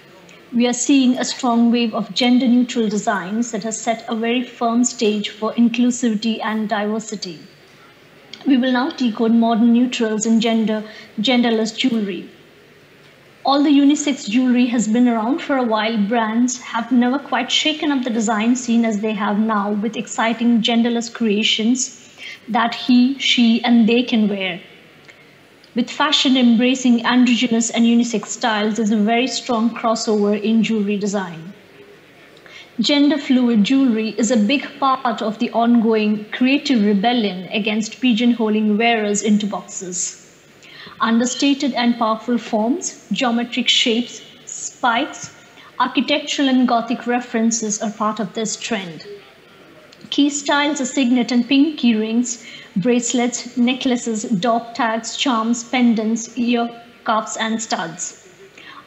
We are seeing a strong wave of gender-neutral designs that has set a very firm stage for inclusivity and diversity. We will now decode modern neutrals in genderless jewelry. Although unisex jewelry has been around for a while, brands have never quite shaken up the design scene as they have now, with exciting genderless creations that he, she, and they can wear. With fashion embracing androgynous and unisex styles, there's a very strong crossover in jewelry design. Gender-fluid jewelry is a big part of the ongoing creative rebellion against pigeonholing wearers into boxes. Understated and powerful forms, geometric shapes, spikes, architectural and Gothic references are part of this trend. Key styles are signet and pink key rings, bracelets, necklaces, dog tags, charms, pendants, ear cuffs, and studs.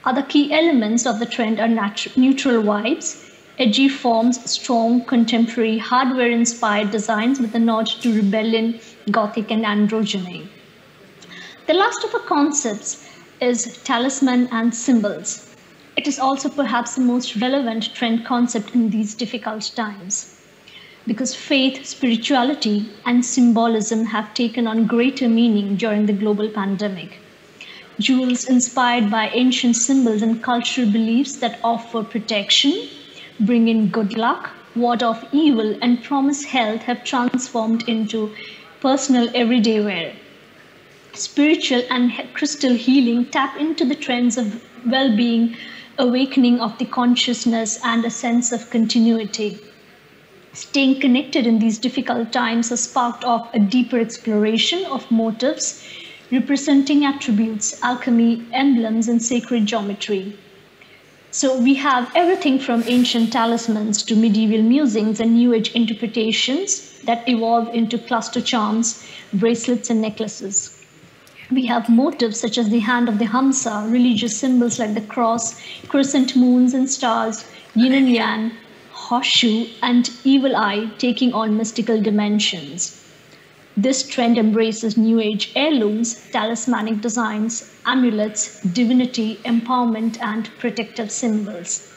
Other key elements of the trend are neutral vibes, edgy forms, strong, contemporary, hardware-inspired designs with a nod to rebellion, Gothic, and androgyny. The last of our concepts is talisman and symbols. It is also perhaps the most relevant trend concept in these difficult times, because faith, spirituality, and symbolism have taken on greater meaning during the global pandemic. Jewels inspired by ancient symbols and cultural beliefs that offer protection, bring in good luck, ward off evil, and promise health have transformed into personal everyday wear. Spiritual and crystal healing tap into the trends of well-being, awakening of the consciousness, and a sense of continuity. Staying connected in these difficult times has sparked off a deeper exploration of motifs, representing attributes, alchemy, emblems, and sacred geometry. So we have everything from ancient talismans to medieval musings and New Age interpretations that evolve into cluster charms, bracelets, and necklaces. We have motifs such as the hand of the Hamsa, religious symbols like the cross, crescent moons and stars, yin and yang, horseshoe, and evil eye taking on mystical dimensions. This trend embraces New Age heirlooms, talismanic designs, amulets, divinity, empowerment, and protective symbols.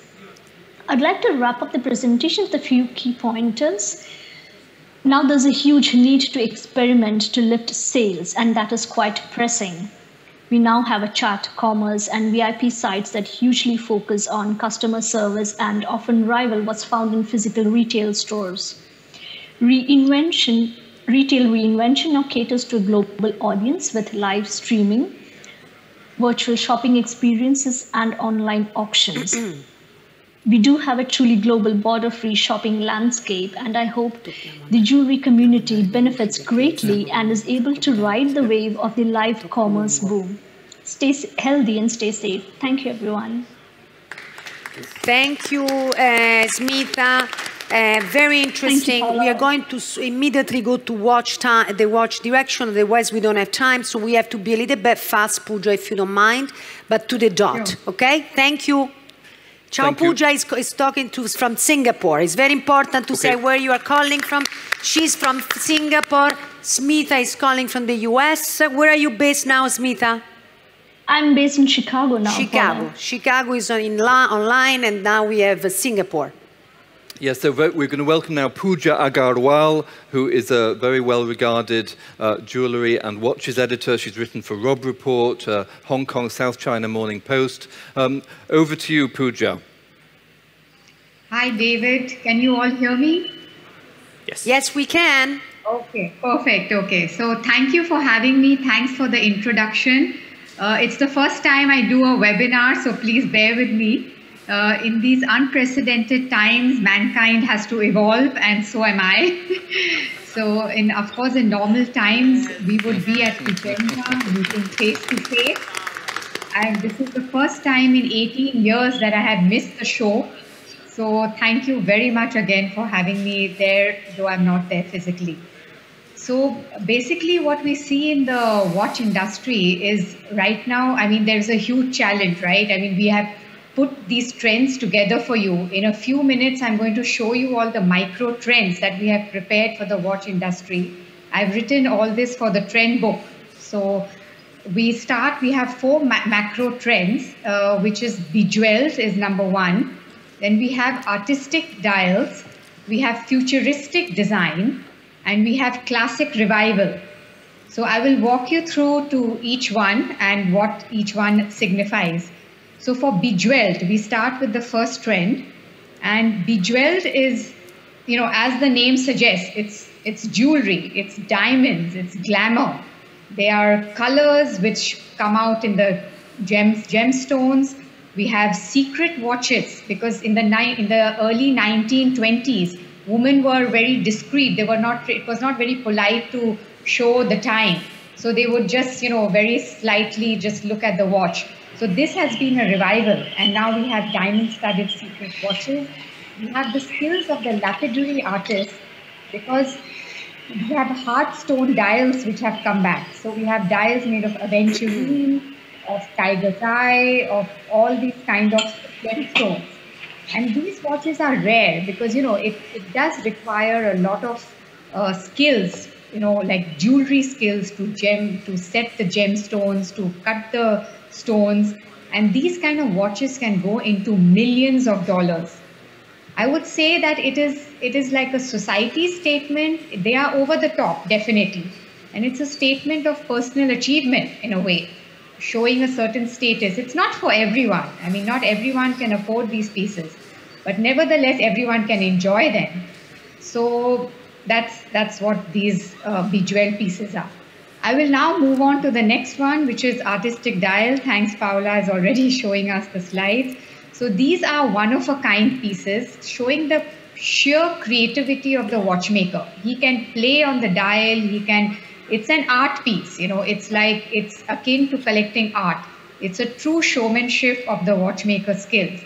I'd like to wrap up the presentation with a few key pointers. Now there's a huge need to experiment to lift sales, and that is quite pressing. We now have a chat, commerce, and VIP sites that hugely focus on customer service and often rival what's found in physical retail stores. Retail reinvention now caters to a global audience with live streaming, virtual shopping experiences, and online auctions. We do have a truly global border-free shopping landscape, and I hope the jewelry community benefits greatly and is able to ride the wave of the live commerce boom. Stay healthy and stay safe. Thank you, everyone. Thank you, Smitha. Very interesting. We are going to immediately go to the watch direction, otherwise we don't have time, so we have to be a little bit fast, Pooja, if you don't mind, but to the dot, okay? Thank you. Ciao, Pooja is talking to us from Singapore. It's very important to say where you are calling from. She's from Singapore. Smitha is calling from the US. Where are you based now, Smitha? I'm based in Chicago now. Chicago. Chicago is online, and now we have Singapore. Yes, so we're going to welcome now Pooja Agrawal, who is a very well-regarded jewellery and watches editor. She's written for Robb Report, Hong Kong, South China Morning Post. Over to you, Pooja. Hi, David. Can you all hear me? Yes. Yes, we can. Okay, perfect. Okay, so thank you for having me. Thanks for the introduction. It's the first time I do a webinar, so please bear with me. In these unprecedented times, mankind has to evolve, and so am I. So, of course, in normal times, we would be at Vicenza meeting face to face. And this is the first time in 18 years that I had missed the show. So thank you very much again for having me there, though I'm not there physically. So basically what we see in the watch industry is right now, I mean, there's a huge challenge, right? I mean, we have put these trends together for you. In a few minutes, I'm going to show you all the micro trends that we have prepared for the watch industry. I've written all this for the trend book. So we have 4 macro trends, which is bejeweled is number 1. Then we have artistic dials, we have futuristic design, and we have classic revival. So I will walk you through to each one and what each one signifies. So for bejeweled, we start with the first trend. And bejeweled is, as the name suggests, it's jewelry, it's diamonds, it's glamour. They are colors which come out in the gemstones. We have secret watches, because in the early 1920s, women were very discreet. It was not very polite to show the time. So they would just, very slightly just look at the watch. So this has been a revival. And now we have diamond-studded secret watches. We have the skills of the lapidary artists, because we have hard stone dials which have come back. So we have dials made of aventurine, of tiger's eye, of all these kind of gemstones. And these watches are rare because, it does require a lot of skills, like jewelry skills to set the gemstones, to cut the stones. And these kind of watches can go into millions of dollars. I would say that it is like a society statement. They are over the top, definitely. And it's a statement of personal achievement in a way, showing a certain status. It's not for everyone. I mean, not everyone can afford these pieces, but nevertheless, everyone can enjoy them. So that's what these bejeweled pieces are. I will now move on to the next one, which is artistic dial. Thanks, Paola is already showing us the slides. So these are one-of-a-kind pieces showing the sheer creativity of the watchmaker. He can play on the dial. It's an art piece. It's akin to collecting art. It's a true showmanship of the watchmaker skills.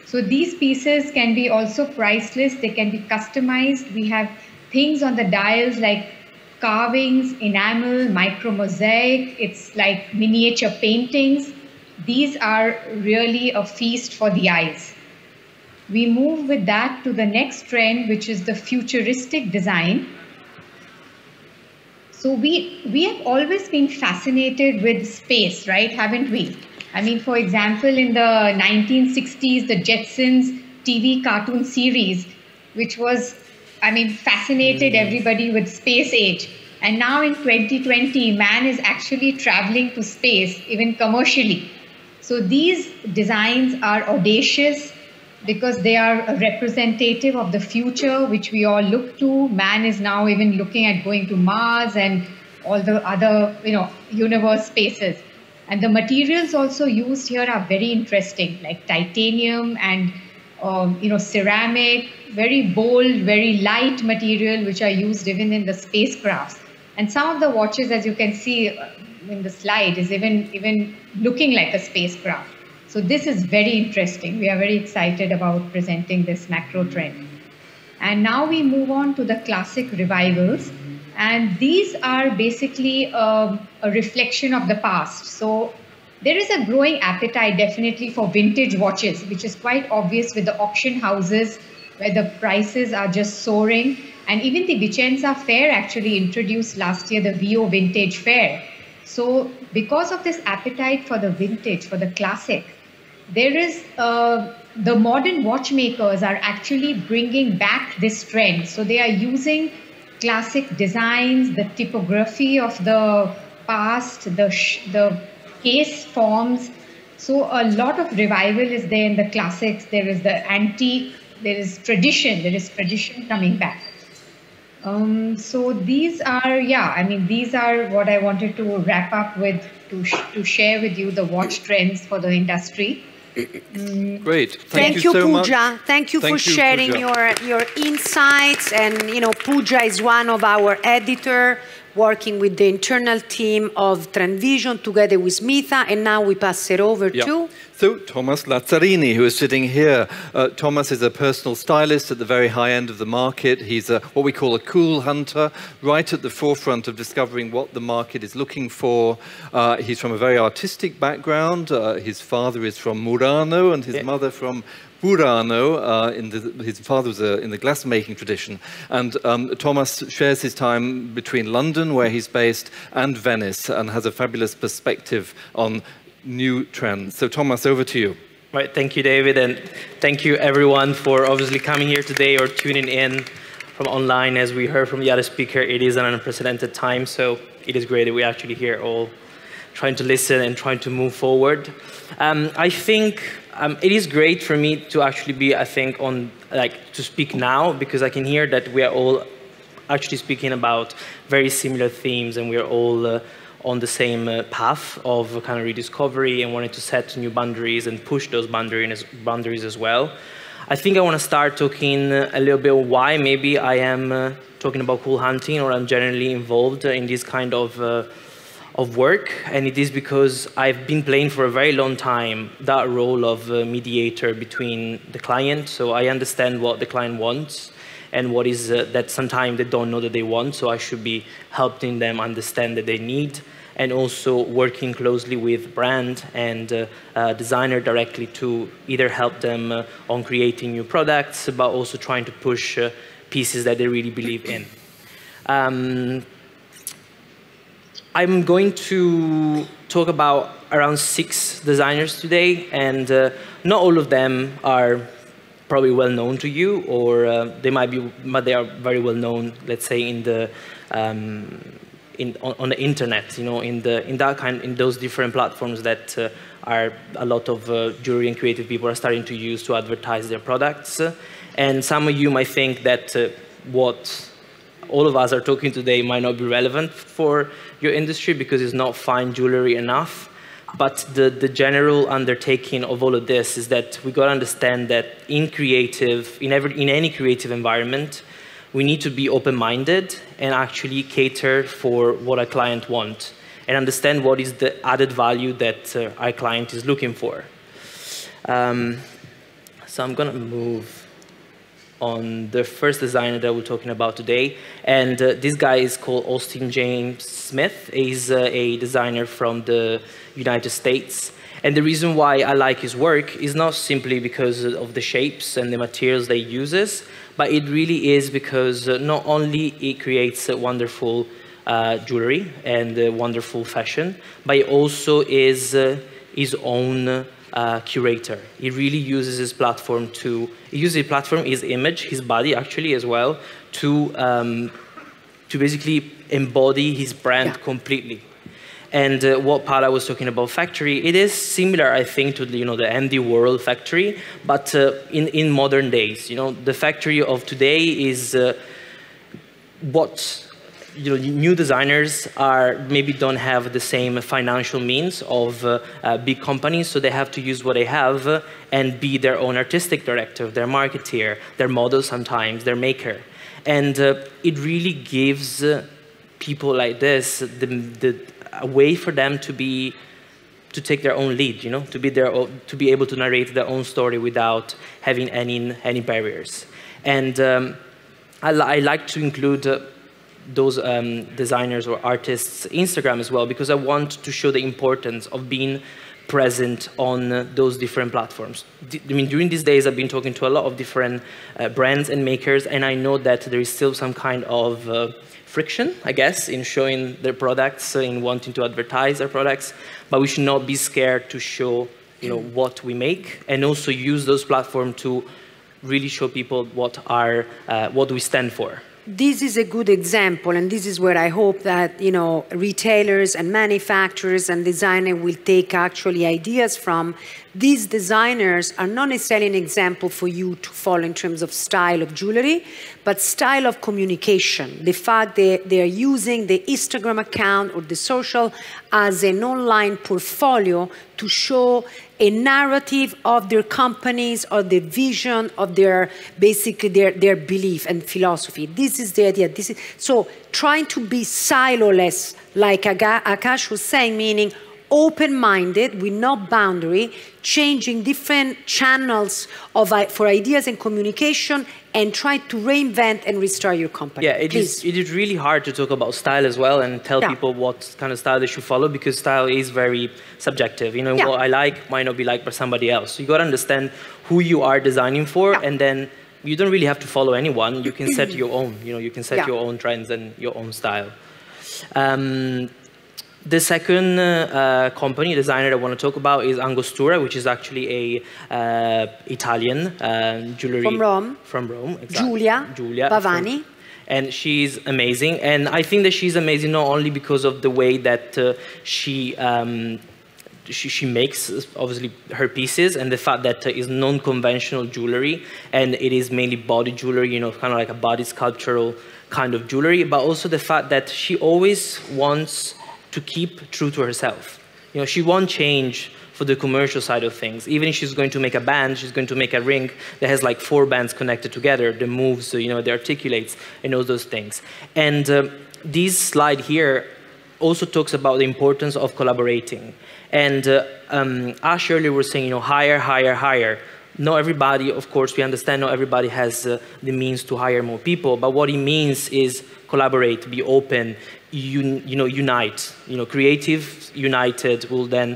So these pieces can be also priceless. They can be customized. We have things on the dials like carvings, enamel, micro mosaic. It's like miniature paintings. These are really a feast for the eyes. We move with that to the next trend, which is the futuristic design. So we have always been fascinated with space, right? Haven't we? I mean, for example, in the 1960s, the Jetsons TV cartoon series, which was, fascinated everybody with space age. And now in 2020, man is actually traveling to space, even commercially. So these designs are audacious because they are a representative of the future, which we all look to. Man is now even looking at going to Mars and all the other, universe spaces. And the materials also used here are very interesting, like titanium and, ceramic, very bold, very light material, which are used even in the spacecrafts. And some of the watches, as you can see in the slide, is even looking like a spacecraft. So this is very interesting. We are very excited about presenting this macro trend. And now we move on to the classic revivals. And these are basically a reflection of the past. So there is a growing appetite definitely for vintage watches, which is quite obvious with the auction houses where the prices are just soaring. And even the Vicenza Fair actually introduced last year the VO Vintage Fair. So because of this appetite for the vintage, for the classic, there is the modern watchmakers are actually bringing back this trend. So they are using classic designs, the typography of the past, the case forms. So a lot of revival is there in the classics. There is the antique, there is tradition coming back. So these are, these are what I wanted to wrap up with to share with you the watch trends for the industry. Great. Thank you, so Pooja. much. Thank you for sharing your insights. And, Pooja is one of our editor, working with the internal team of Trendvision together with Smitha, and now we pass it over to... So, Thomas Lazzarini, who is sitting here. Thomas is a personal stylist at the very high end of the market. He's what we call a cool hunter, right at the forefront of discovering what the market is looking for. He's from a very artistic background. His father is from Murano and his mother from Burano. His father was in the glassmaking tradition. And Thomas shares his time between London, where he's based, and Venice, and has a fabulous perspective on new trends. So Thomas, over to you. Right, thank you, David, and thank you everyone for obviously coming here today or tuning in from online. As we heard from the other speaker, it is an unprecedented time, so it is great that we're actually here all trying to listen and trying to move forward. I think it is great for me to actually be, to speak now, because I can hear that we are all actually speaking about very similar themes, and we are all on the same path of kind of rediscovery and wanting to set new boundaries and push those boundaries as well. I think I want to start talking a little bit why maybe I am talking about cool hunting, or I'm generally involved in this kind of work. And it is because I've been playing for a very long time that role of mediator between the client. So I understand what the client wants and what is that sometimes they don't know that they want, so I should be helping them understand that they need, and also working closely with brand and designer directly to either help them on creating new products, but also trying to push pieces that they really believe in. I'm going to talk about around 6 designers today, and not all of them are probably well known to you, or they might be, but they are very well known, let's say, in the on the internet, you know, in those different platforms that are a lot of jewelry and creative people are starting to use to advertise their products. And some of you might think that what all of us are talking today might not be relevant for your industry because it's not fine jewelry enough. But the general undertaking of all of this is that we got to understand that in any creative environment, we need to be open-minded and actually cater for what our client wants and understand what is the added value that our client is looking for. So I'm going to move on the first designer that we're talking about today. And this guy is called Austin James Smith. He's a designer from the United States. And the reason why I like his work is not simply because of the shapes and the materials that he uses, but it really is because not only he creates wonderful jewelry and wonderful fashion, but he also is his own curator. He really uses his platform his image, his body actually as well, to basically embody his brand completely. And what Paola was talking about factory, it is similar, I think, to the MD World factory, but in modern days. The factory of today is what new designers maybe don't have the same financial means of big companies, so they have to use what they have and be their own artistic director, their marketeer, their model sometimes, their maker. And it really gives people like this a way for them to take their own lead, to be able to narrate their own story without having any barriers. And I like to include those designers or artists' Instagram as well, because I want to show the importance of being present on those different platforms. During these days, I've been talking to a lot of different brands and makers, and I know that there is still some kind of friction, I guess, in showing their products, in wanting to advertise their products, but we should not be scared to show, what we make, and also use those platforms to really show people what we stand for. This is a good example, and this is where I hope that retailers and manufacturers and designers will take actually ideas from. These designers are not necessarily an example for you to follow in terms of style of jewelry, but style of communication. The fact that they are using the Instagram account or the social as an online portfolio to show a narrative of their companies, or the vision of their, basically their belief and philosophy. This is the idea. So trying to be siloless, like Akash was saying, meaning open-minded, with no boundary, changing different channels for ideas and communication, and try to reinvent and restart your company. Yeah, it is really hard to talk about style as well and tell people what kind of style they should follow, because style is very subjective. You know, what I like might not be liked by somebody else. So you got to understand who you are designing for, and then you don't really have to follow anyone. You can set your own, you know, you can set your own trends and your own style. The second company designer I want to talk about is Angostura, which is actually a Italian jewelry from Rome, exactly. Giulia Pavani. And she's amazing. And I think that she's amazing not only because of the way that she makes, obviously, her pieces, and the fact that it's non-conventional jewelry, and it is mainly body jewelry, you know, kind of like a body sculptural kind of jewelry, but also the fact that she always wants to keep true to herself. You know, she won't change for the commercial side of things. Even if she's going to make a band, she's going to make a ring that has like 4 bands connected together, the moves, you know, the articulates, and all those things. And this slide here also talks about the importance of collaborating. And Ash earlier was saying, you know, hire, hire, hire. Not everybody, of course, we understand not everybody has the means to hire more people, but what it means is collaborate, be open, unite. You know, creative united will then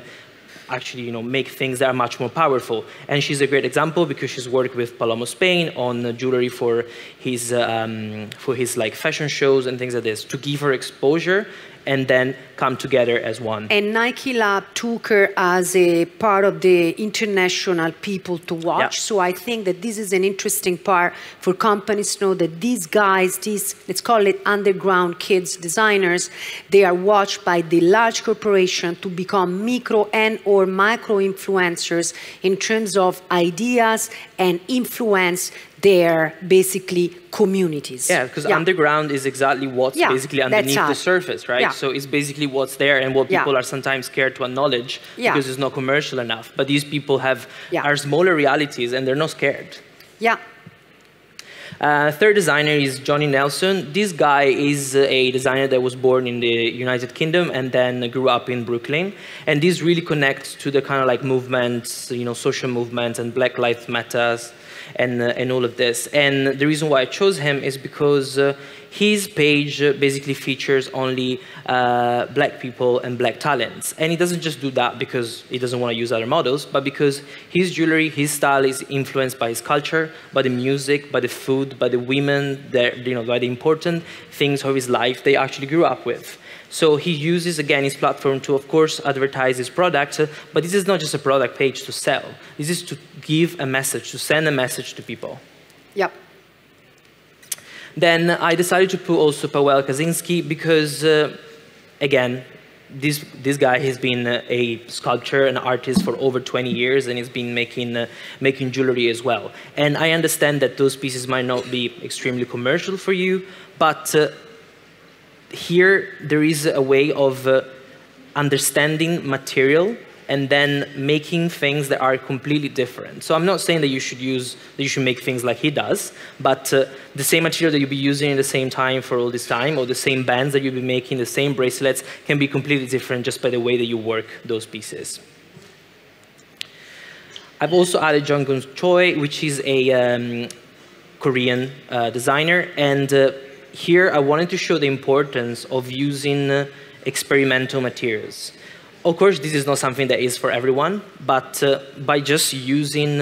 actually, you know, make things that are much more powerful. And she's a great example because she's worked with Palermo, Spain on jewelry for his like fashion shows and things like this, to give her exposure and then come together as one. And Nike Lab took her as a part of the international people to watch. So I think that this is an interesting part for companies to know that these guys, these, let's call it underground kids designers, they are watched by the large corporation to become micro and or micro influencers in terms of ideas and influence their basically communities. Yeah, because underground is exactly what's basically underneath the surface, right? So it's basically what's there and what people are sometimes scared to acknowledge because it's not commercial enough. But these people are smaller realities and they're not scared. Third designer is Johnny Nelson. This guy is a designer that was born in the United Kingdom and then grew up in Brooklyn. And this really connects to the kind of like movements, you know, social movements and Black Lives Matter and all of this. And the reason why I chose him is because his page basically features only black people and black talents. And he doesn't just do that because he doesn't want to use other models, but because his jewelry, his style is influenced by his culture, by the music, by the food, by the women, you know, by the important things of his life they actually grew up with. So he uses, again, his platform to, of course, advertise his product, but this is not just a product page to sell. This is to give a message, to send a message to people. Then I decided to put also Paola Kaczynski because, again, this guy has been a sculptor, an artist for over 20 years, and he's been making jewelry as well. And I understand that those pieces might not be extremely commercial for you, but here there is a way of understanding material and then making things that are completely different. So I'm not saying that you should make things like he does, but the same material that you'll be using at the same time for all this time, or the same bands that you'll be making, the same bracelets, can be completely different just by the way that you work those pieces. I've also added Jung-Gun Choi, which is a Korean designer, and here I wanted to show the importance of using experimental materials. Of course, this is not something that is for everyone, but by just using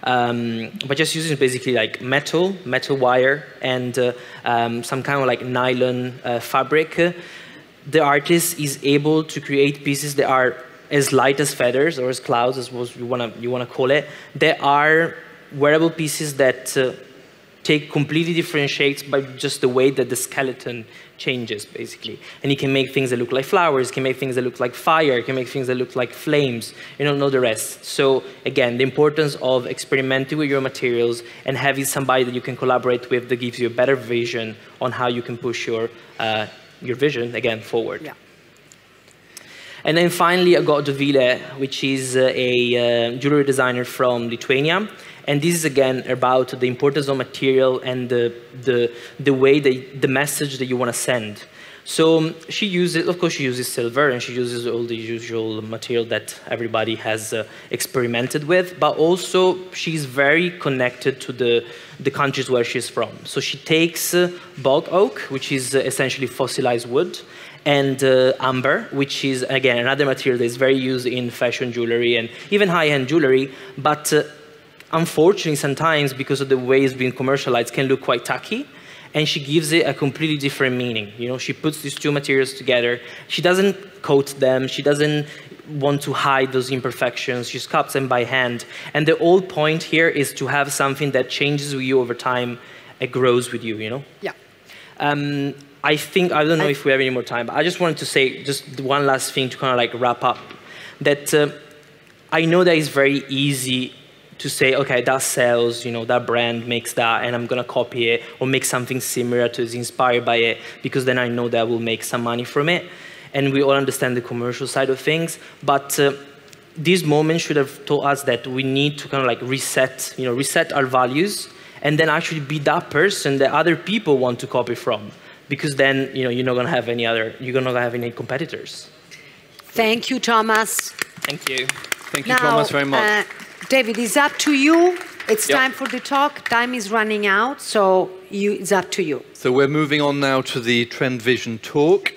basically like metal wire, and some kind of like nylon fabric, the artist is able to create pieces that are as light as feathers or as clouds, as you wanna call it. There are wearable pieces that take completely different shapes by just the way that the skeleton changes, basically. And you can make things that look like flowers, can make things that look like fire, can make things that look like flames, you don't know the rest. So again, the importance of experimenting with your materials and having somebody that you can collaborate with that gives you a better vision on how you can push your vision, again, forward. And then finally, I got Dovile, which is a jewelry designer from Lithuania. And this is, again, about the importance of material and the way, the message that you want to send. So she uses, of course, she uses silver, and she uses all the usual material that everybody has experimented with, but also she's very connected to the countries where she's from. So she takes bog oak, which is essentially fossilized wood, and amber, which is, again, another material that is very used in fashion jewelry and even high-end jewelry, but unfortunately, sometimes, because of the way it's being commercialized, can look quite tacky. And she gives it a completely different meaning. You know, she puts these two materials together. She doesn't coat them. She doesn't want to hide those imperfections. She sculpts them by hand. And the whole point here is to have something that changes with you over time. It grows with you, you know? Yeah. I don't know if we have any more time, but I just wanted to say just one last thing to kind of like wrap up. That I know that it's very easy to say, okay, that sells, you know, that brand makes that, and I'm going to copy it or make something similar to it, inspired by it, because then I know that I will make some money from it. And we all understand the commercial side of things. But this moment should have taught us that we need to kind of like reset our values, and then actually be that person that other people want to copy from. Because then, you know, you're not going to have any competitors. Thank you, Thomas. Thank you. Thank you, Thomas, very much. David, it's up to you. It's time for the talk. Time is running out, so it's up to you. So we're moving on now to the Trendvision talk.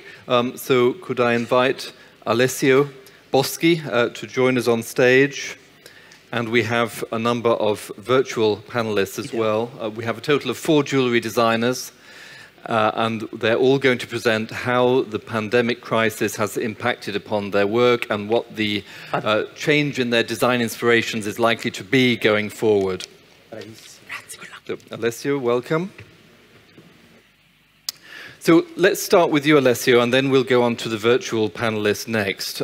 So could I invite Alessio Boschi to join us on stage? And we have a number of virtual panelists as well. We have a total of 4 jewelry designers. And they're all going to present how the pandemic crisis has impacted upon their work and what the change in their design inspirations is likely to be going forward. So, Alessio, welcome. So let's start with you, Alessio, and then we'll go on to the virtual panelists next.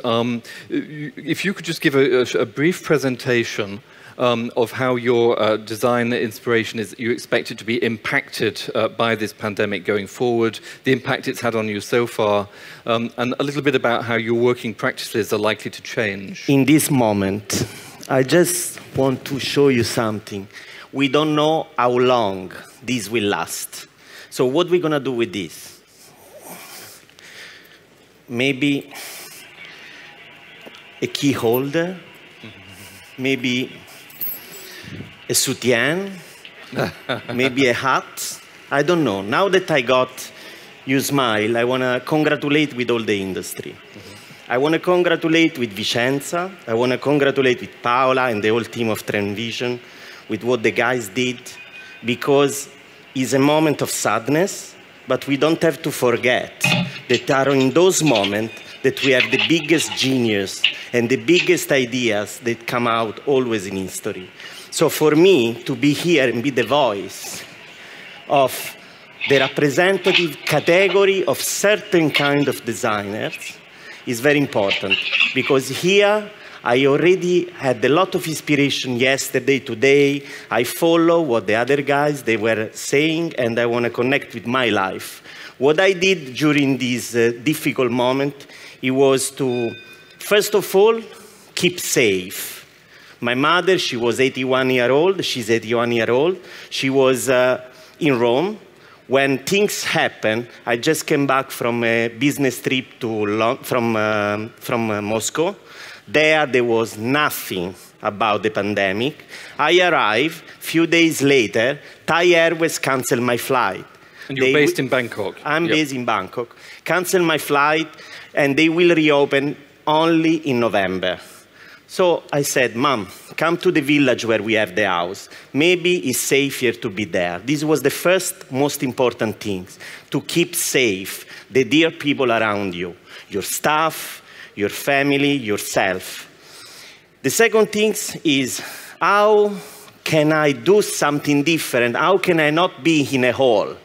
If you could just give a brief presentation of how your design inspiration you expect it to be impacted by this pandemic going forward, the impact it's had on you so far, and a little bit about how your working practices are likely to change. In this moment, I just want to show you something. We don't know how long this will last. So what we're going to do with this? Maybe a key holder, maybe a soutien, maybe a hat. I don't know. Now that I got you smile, I want to congratulate with all the industry. I want to congratulate with Vicenza. I want to congratulate with Paola and the whole team of Trendvision with what the guys did, because it's a moment of sadness, but we don't have to forget that are in those moments that we have the biggest genius and the biggest ideas that come out always in history. So for me, to be here and be the voice of the representative category of certain kind of designers is very important, because here I already had a lot of inspiration yesterday, today. I follow what the other guys, they were saying, and I want to connect with my life. What I did during this difficult moment, it was to, first of all, keep safe. My mother, she was 81 years old. She's 81 years old. She was in Rome. When things happened, I just came back from a business trip from Moscow. There was nothing about the pandemic. I arrived. A few days later, Thai Airways canceled my flight. And you're based in Bangkok? I'm based in Bangkok. Canceled my flight, and they will reopen only in November. So I said, Mom, come to the village where we have the house. Maybe it's safer to be there. This was the first most important thing, to keep safe the dear people around you, your staff, your family, yourself. The second thing is, how can I do something different? How can I not be in a hole?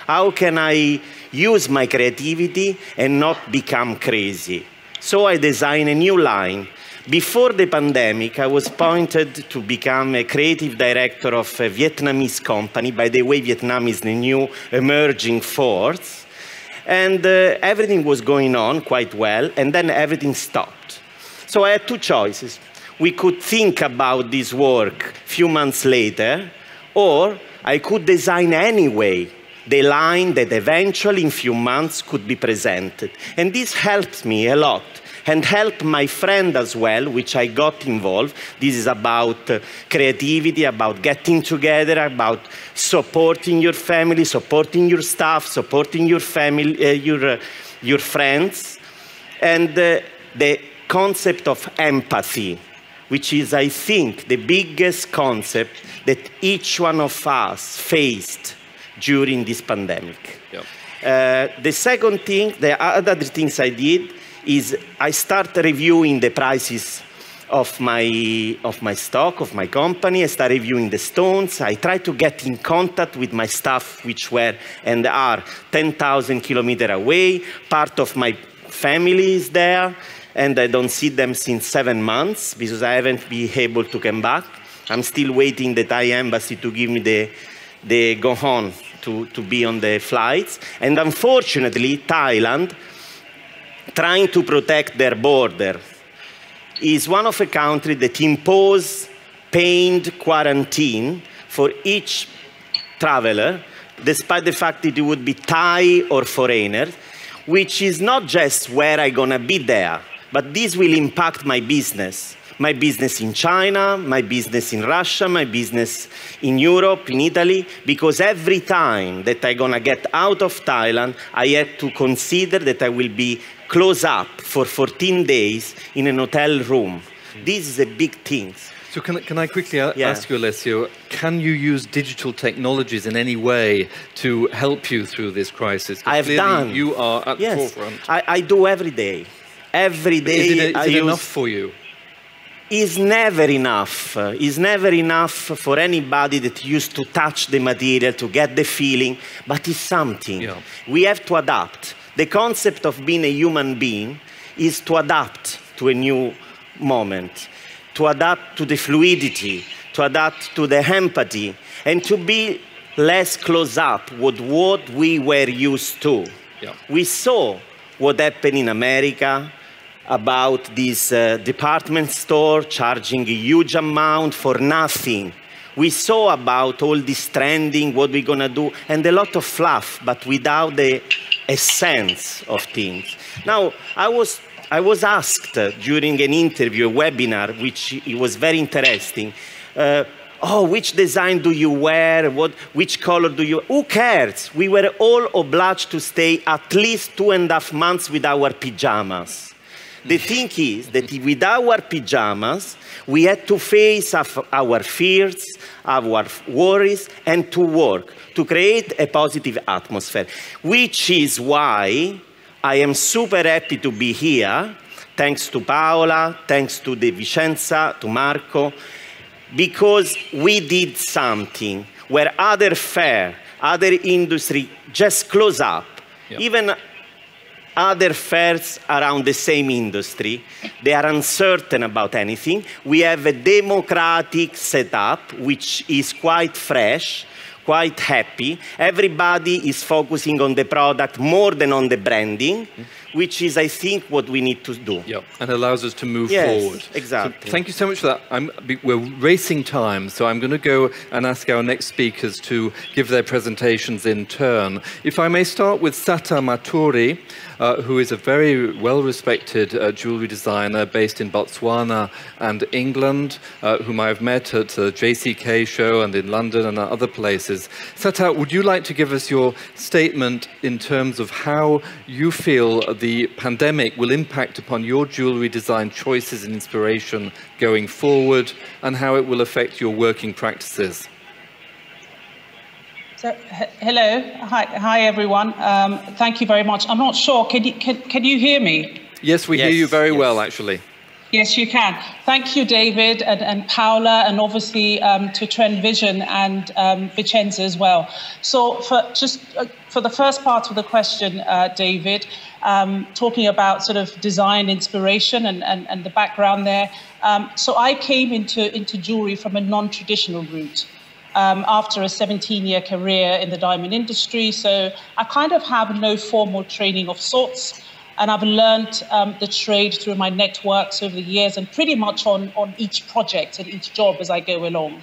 How can I use my creativity and not become crazy? So I designed a new line. Before the pandemic, I was appointed to become a creative director of a Vietnamese company. By the way, Vietnam is the new emerging force. And everything was going on quite well, and then everything stopped. So I had two choices. We could think about this work a few months later, or I could design anyway the line that eventually in a few months could be presented. And this helped me a lot, and helped my friend as well, which I got involved. This is about creativity, about getting together, about supporting your family, supporting your staff, supporting your family, your friends, and the concept of empathy, which is, I think, the biggest concept that each one of us faced during this pandemic. Yep. The second thing, the other things I did is I started reviewing the prices of my stock, of my company. I started reviewing the stones. I tried to get in contact with my staff, which were and are 10,000 kilometers away. Part of my family is there, and I don't see them since 7 months because I haven't been able to come back. I'm still waiting the Thai embassy to give me the go-on to be on the flights. And unfortunately, Thailand, trying to protect their border, is one of the countries that impose paid quarantine for each traveler, despite the fact that it would be Thai or foreigner, which is not just where I'm gonna be there, but this will impact my business. My business in China, my business in Russia, my business in Europe, in Italy, because every time that I'm gonna get out of Thailand, I have to consider that I will be closed up for 14 days in an hotel room. This is a big thing. So can I quickly ask you, Alessio, can you use digital technologies in any way to help you through this crisis? I've done. You are at the forefront. I do every day. Every day. Is it enough for you? Is never enough. Is never enough for anybody that used to touch the material, to get the feeling, but it's something. Yeah. We have to adapt. The concept of being a human being is to adapt to a new moment, to adapt to the fluidity, to adapt to the empathy, and to be less close up with what we were used to. Yeah. We saw what happened in America, about this department store charging a huge amount for nothing. We saw about all this trending, what we're gonna do, and a lot of fluff, but without the essence of things. Now, I was asked during an interview, a webinar, which it was very interesting, oh, which design do you wear? Which color do you? Who cares? We were all obliged to stay at least 2.5 months with our pajamas. The thing is that with our pajamas, we had to face our fears, our worries, and to work, to create a positive atmosphere, which is why I am super happy to be here, thanks to Paola, thanks to De Vicenza, to Marco, because we did something where other fair, other industry just close up. Yep. Even other fairs around the same industry, they are uncertain about anything. We have a democratic setup, which is quite fresh, quite happy. Everybody is focusing on the product more than on the branding, which is, I think, what we need to do. Yeah, and allows us to move forward. Exactly. So thank you so much for that. We're racing time, so I'm going to go and ask our next speakers to give their presentations in turn. If I may start with Sata Maturi, who is a very well-respected jewellery designer based in Botswana and England, whom I've met at the JCK show and in London and other places. Sata, would you like to give us your statement in terms of how you feel the pandemic will impact upon your jewellery design choices and inspiration going forward, and how it will affect your working practices? So, hello, hi everyone. Thank you very much. I'm not sure. Can you hear me? Yes, we hear you very well, actually. Yes, you can. Thank you, David and Paola, and obviously to Trendvision and Vicenza as well. So, for the first part of the question, David, talking about sort of design inspiration and the background there. So, I came into jewelry from a non-traditional route. after a 17-year career in the diamond industry. So I kind of have no formal training of sorts. And I've learned the trade through my networks over the years and pretty much on each project and each job as I go along.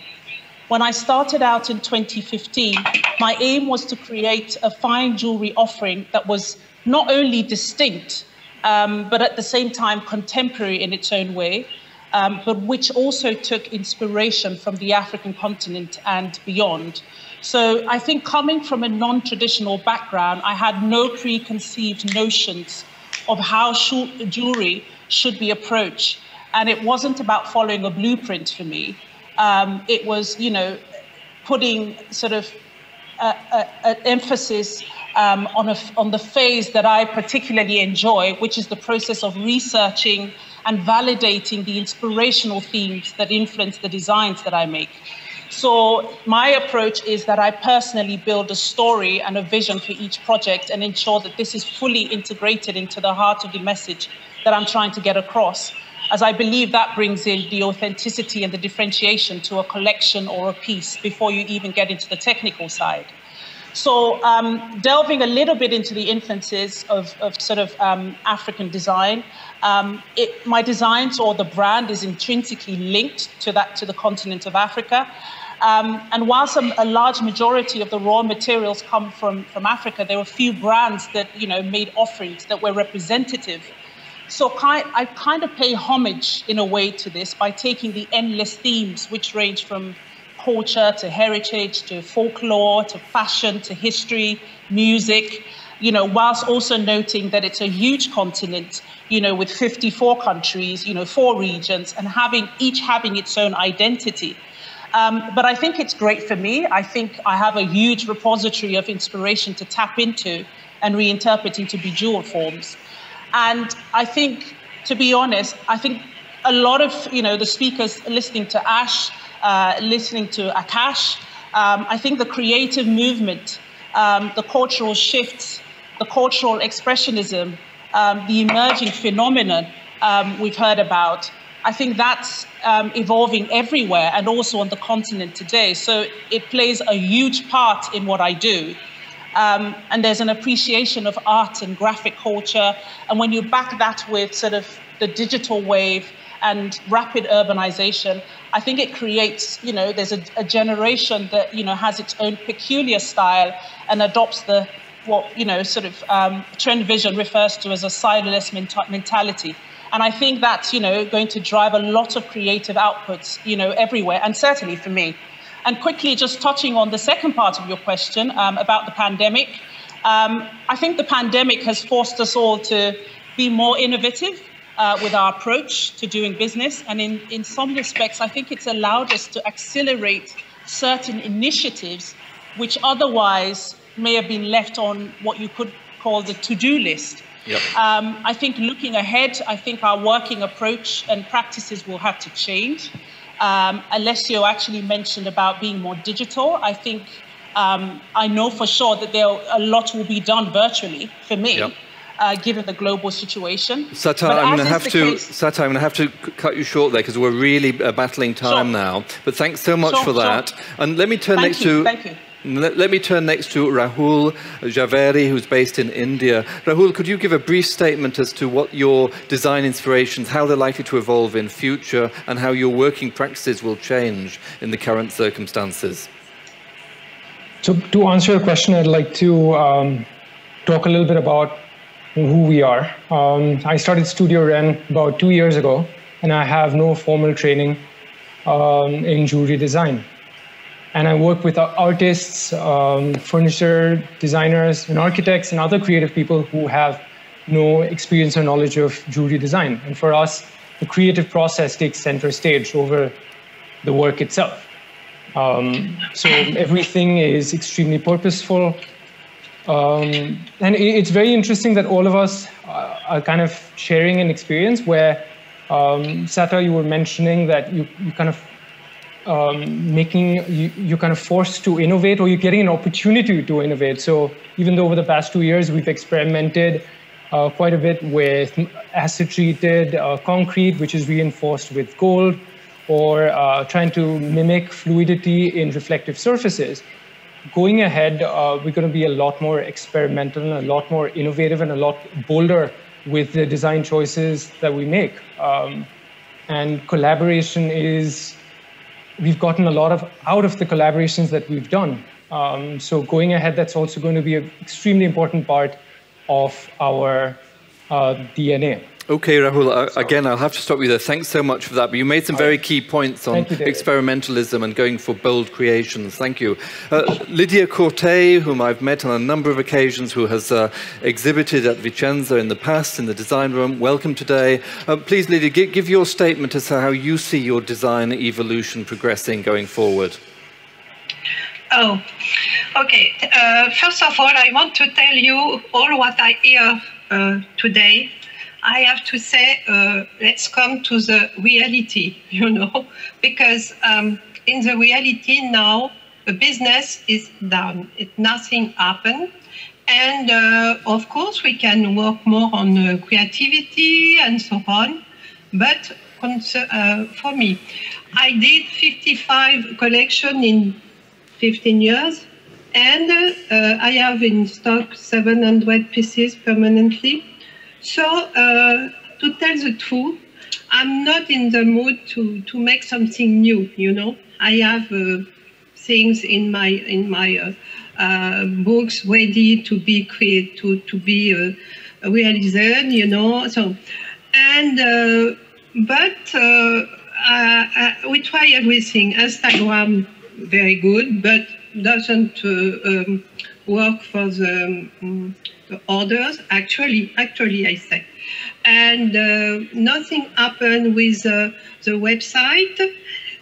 When I started out in 2015, my aim was to create a fine jewelry offering that was not only distinct, but at the same time contemporary in its own way, but which also took inspiration from the African continent and beyond. So I think coming from a non-traditional background, I had no preconceived notions of how jewelry should be approached. And it wasn't about following a blueprint for me. It was, putting sort of an emphasis on the phase that I particularly enjoy, which is the process of researching and validating the inspirational themes that influence the designs that I make. So my approach is that I personally build a story and a vision for each project and ensure that this is fully integrated into the heart of the message that I'm trying to get across, as I believe that brings in the authenticity and the differentiation to a collection or a piece before you even get into the technical side. So delving a little bit into the influences of sort of African design, my designs or the brand is intrinsically linked to the continent of Africa. And whilst a large majority of the raw materials come from Africa, there were a few brands that made offerings that were representative. So I kind of pay homage in a way to this by taking the endless themes, which range from culture to heritage to folklore to fashion to history, music, whilst also noting that it's a huge continent, with 54 countries, 4 regions, and each having its own identity. But I think it's great for me. I think I have a huge repository of inspiration to tap into and reinterpret into bejeweled forms. And I think, to be honest, I think a lot of the speakers listening to Ash, listening to Akash, I think the creative movement, the cultural shifts, the cultural expressionism, the emerging phenomenon we've heard about, I think that's evolving everywhere and also on the continent today. So it plays a huge part in what I do. And there's an appreciation of art and graphic culture. And when you back that with sort of the digital wave and rapid urbanization, I think it creates, there's a generation that, has its own peculiar style and adopts what Trendvision refers to as a siloless mentality. And I think that's, going to drive a lot of creative outputs, everywhere, and certainly for me. And quickly, just touching on the second part of your question about the pandemic, I think the pandemic has forced us all to be more innovative with our approach to doing business. And in some respects, I think it's allowed us to accelerate certain initiatives which otherwise may have been left on what you could call the to-do list. Yep. I think looking ahead, I think our working approach and practices will have to change. Alessio actually mentioned about being more digital. I think I know for sure that a lot will be done virtually for me. Yep. Given the global situation. Sata, I'm going to have to cut you short there because we're really battling time now. But thanks so much for that. And let me turn next to Rahul Jhaveri, who's based in India. Rahul, could you give a brief statement as to what your design inspirations, how they're likely to evolve in future, and how your working practices will change in the current circumstances? So to answer your question, I'd like to talk a little bit about who we are. I started Studio Ren about 2 years ago, and I have no formal training in jewelry design. And I work with artists, furniture designers, and architects, and other creative people who have no experience or knowledge of jewelry design. And for us, the creative process takes center stage over the work itself. So everything is extremely purposeful. And it's very interesting that all of us are kind of sharing an experience where, Sata, you were mentioning that you kind of you're kind of forced to innovate, or you're getting an opportunity to innovate. So even though over the past 2 years we've experimented quite a bit with acid-treated concrete, which is reinforced with gold, or trying to mimic fluidity in reflective surfaces. Going ahead, we're going to be a lot more experimental and a lot more innovative and a lot bolder with the design choices that we make. And collaboration is, we've gotten a lot out of the collaborations that we've done. So going ahead, that's also going to be an extremely important part of our DNA. Okay, Rahul, again, I'll have to stop you there. Thanks so much for that. But you made some very key points on experimentalism and going for bold creations. Thank you. Lydia Corte, whom I've met on a number of occasions, who has exhibited at Vicenza in the past in the design room. Welcome today. Please, Lydia, give your statement as to how you see your design evolution progressing going forward. Oh, okay. First of all, I want to tell you all what I hear today. I have to say, let's come to the reality, you know, because in the reality now, the business is down. Nothing happened. And of course, we can work more on creativity and so on. But for me, I did 55 collections in 15 years. And I have in stock 700 pieces permanently. So, to tell the truth, I'm not in the mood to make something new, you know. I have things in my books ready to be realized, you know. So, and but we try everything. Instagram, very good, but doesn't work for the orders, actually I say. And nothing happened with the website.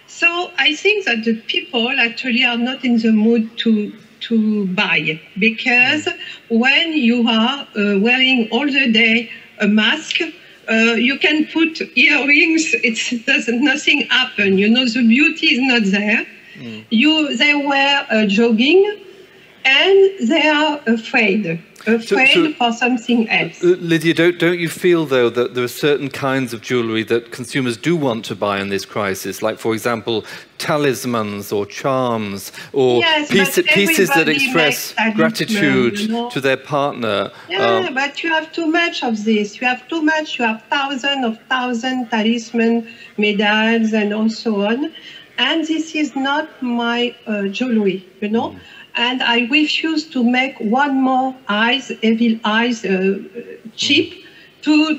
So I think that the people actually are not in the mood to buy, because when you are wearing all the day a mask, you can put earrings, nothing happen. You know, the beauty is not there. They wear jogging, and they are afraid for something else. Lydia, don't you feel, though, that there are certain kinds of jewellery that consumers do want to buy in this crisis? Like, for example, talismans or charms or pieces that express gratitude, you know, to their partner. Yeah, but you have too much of this. You have too much. You have thousands of talisman, medals, and so on. And this is not my jewellery, you know. And I refuse to make one more evil eyes cheap to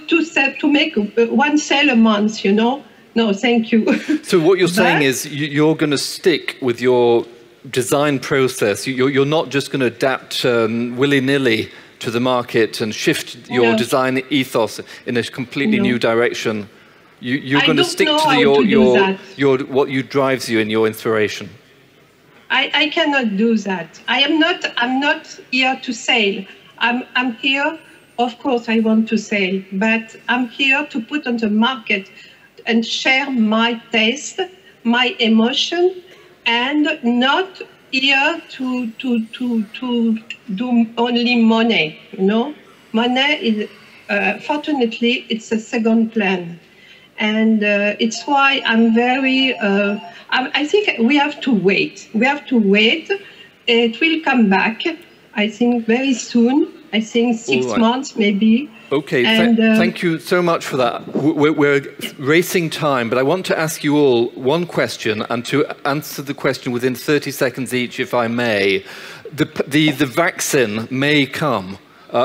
make one sale a month, you know. No, thank you. So what you're saying is you're going to stick with your design process. You're not just going to adapt willy-nilly to the market and shift your design ethos in a completely new direction. You're going to stick to what drives you in your inspiration. I cannot do that. I'm not here to sell. I'm here, of course I want to sell, but I'm here to put on the market and share my taste, my emotion, and not here to do only money, you know. Money is, fortunately, it's a second plan. And it's why I'm very, I think we have to wait. We have to wait. It will come back, I think, very soon. I think 6 months, maybe. Okay, thank you so much for that. We're racing time, but I want to ask you all one question, and to answer the question within 30 seconds each, if I may. The vaccine may come.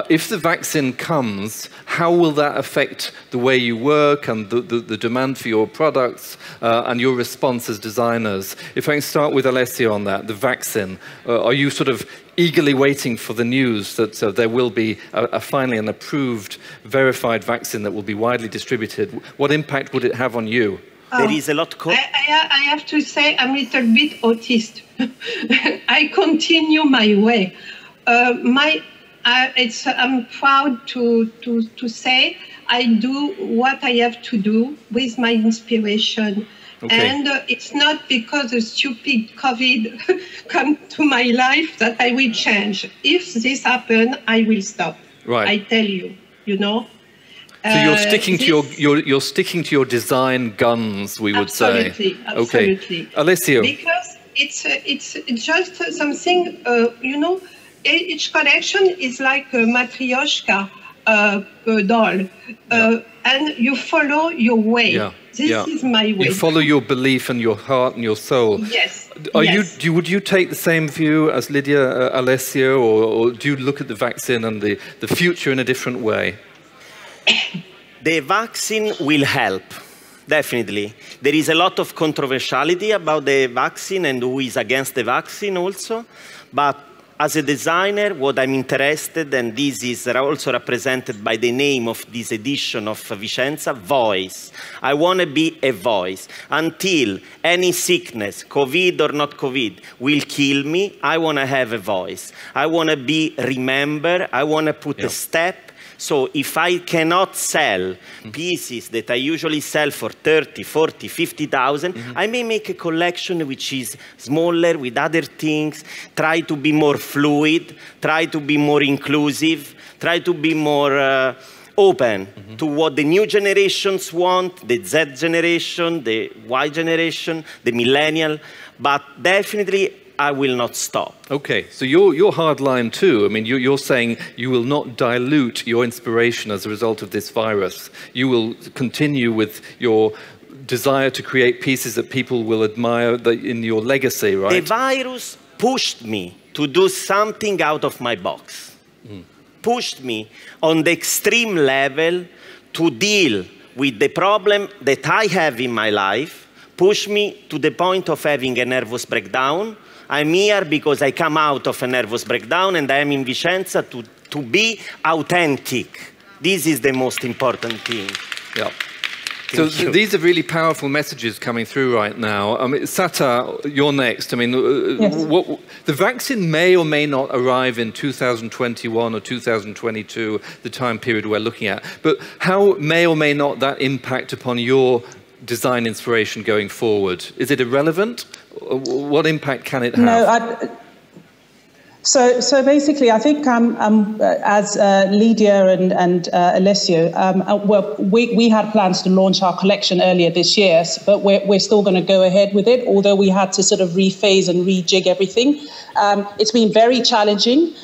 If the vaccine comes, how will that affect the way you work and the demand for your products and your response as designers? If I can start with Alessio on that, the vaccine. Are you sort of eagerly waiting for the news that there will be finally an approved, verified vaccine that will be widely distributed? What impact would it have on you? There is a lot. I have to say I'm a little bit autist. I continue my way. I'm proud to say I do what I have to do with my inspiration. Okay. And it's not because the stupid COVID come to my life that I will change. If this happens, I will stop. Right. I tell you, you know. So you're sticking to you're sticking to your design guns, we would say. Absolutely. Okay, Alessio. Because it's just something, you know, each collection is like a matryoshka doll, and you follow your way. Yeah. This is my way. You follow your belief and your heart and your soul. Yes. Would you take the same view as Lydia, Alessio, or do you look at the vaccine and the future in a different way? The vaccine will help, definitely. There is a lot of controversiality about the vaccine and who is against the vaccine also. But as a designer, what I'm interested, and this is also represented by the name of this edition of Vicenza, voice. I want to be a voice. Until any sickness, COVID or not COVID, will kill me, I want to have a voice. I want to be remembered. I want to put a step. So if I cannot sell pieces that I usually sell for 30, 40, 50,000, I may make a collection which is smaller with other things, try to be more fluid, try to be more inclusive, try to be more open to what the new generations want, the Z generation, the Y generation, the millennial, but definitely I will not stop. Okay, so you're hardline too. I mean, you're saying you will not dilute your inspiration as a result of this virus. You will continue with your desire to create pieces that people will admire in your legacy, right? The virus pushed me to do something out of my box. Pushed me on the extreme level to deal with the problem that I have in my life, pushed me to the point of having a nervous breakdown. I'm here because I come out of a nervous breakdown and I am in Vicenza to be authentic. This is the most important thing. Yeah. So these are really powerful messages coming through right now. I mean, Sata, you're next. I mean, the vaccine may or may not arrive in 2021 or 2022, the time period we're looking at. But how may or may not that impact upon your design inspiration going forward? Is it irrelevant? What impact can it have? No, so basically, I think as Lydia and Alessio, well, we had plans to launch our collection earlier this year, but we're still going to go ahead with it, although we had to sort of rephase and rejig everything. It's been very challenging.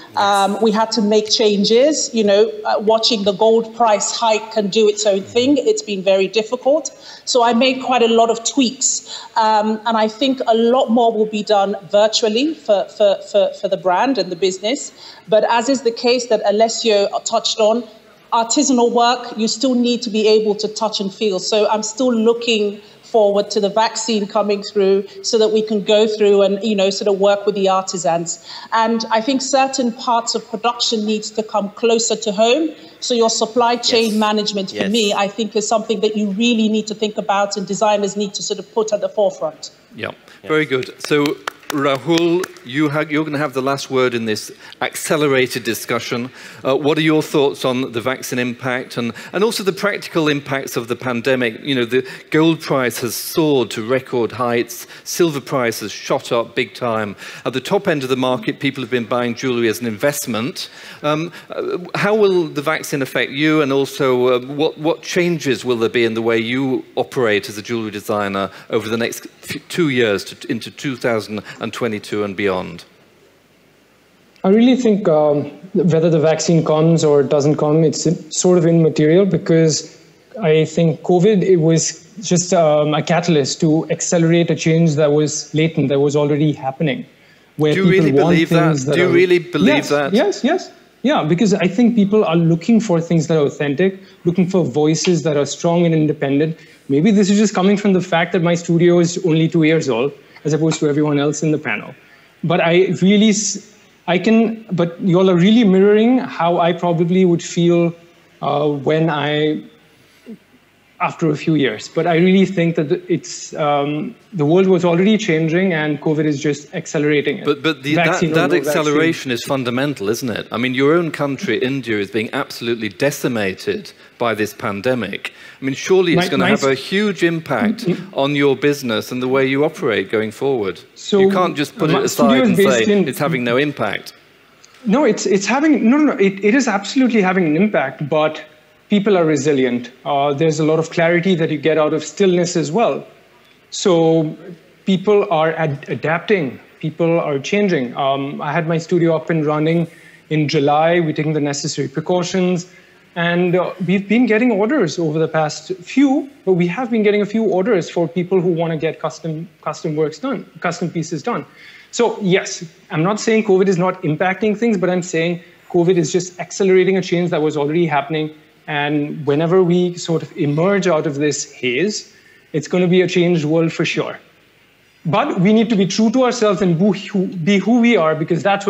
We had to make changes. You know, watching the gold price hike can do its own thing. It's been very difficult. So I made quite a lot of tweaks. And I think a lot more will be done virtually for the brand and the business. But as is the case that Alessio touched on, artisanal work, you still need to be able to touch and feel. So I'm still looking forward to the vaccine coming through so that we can go through and, you know, sort of work with the artisans. And I think certain parts of production needs to come closer to home. So your supply chain management, for me, I think is something that you really need to think about and designers need to sort of put at the forefront. Yeah, very good. So Rahul, you're going to have the last word in this accelerated discussion. What are your thoughts on the vaccine impact and also the practical impacts of the pandemic? You know, the gold price has soared to record heights. Silver price has shot up big time. At the top end of the market, people have been buying jewellery as an investment. How will the vaccine affect you? And also, what changes will there be in the way you operate as a jewellery designer over the next 2 years into 2022 and beyond? I really think whether the vaccine comes or doesn't come, it's sort of immaterial, because I think COVID, it was just a catalyst to accelerate a change that was latent, that was already happening. Where do you really believe that? Do you really believe that? Yes. Yeah, because I think people are looking for things that are authentic, looking for voices that are strong and independent. Maybe this is just coming from the fact that my studio is only 2 years old, as opposed to everyone else in the panel. But but you all are really mirroring how I probably would feel after a few years. But I really think that the world was already changing and COVID is just accelerating it. But that acceleration is fundamental, isn't it? I mean, your own country, India, is being absolutely decimated by this pandemic. I mean, surely it's going to have a huge impact on your business and the way you operate going forward. So you can't just put it aside and say it's having no impact. No, it is absolutely having an impact, but people are resilient. There's a lot of clarity that you get out of stillness as well. So people are adapting. People are changing. I had my studio up and running in July. We're taking the necessary precautions. And we've been getting orders over the past few, but we have been getting a few orders for people who want to get custom works done, custom pieces done. So yes, I'm not saying COVID is not impacting things, but I'm saying COVID is just accelerating a change that was already happening. And whenever we sort of emerge out of this haze, it's going to be a changed world for sure. But we need to be true to ourselves and be who we are, because that's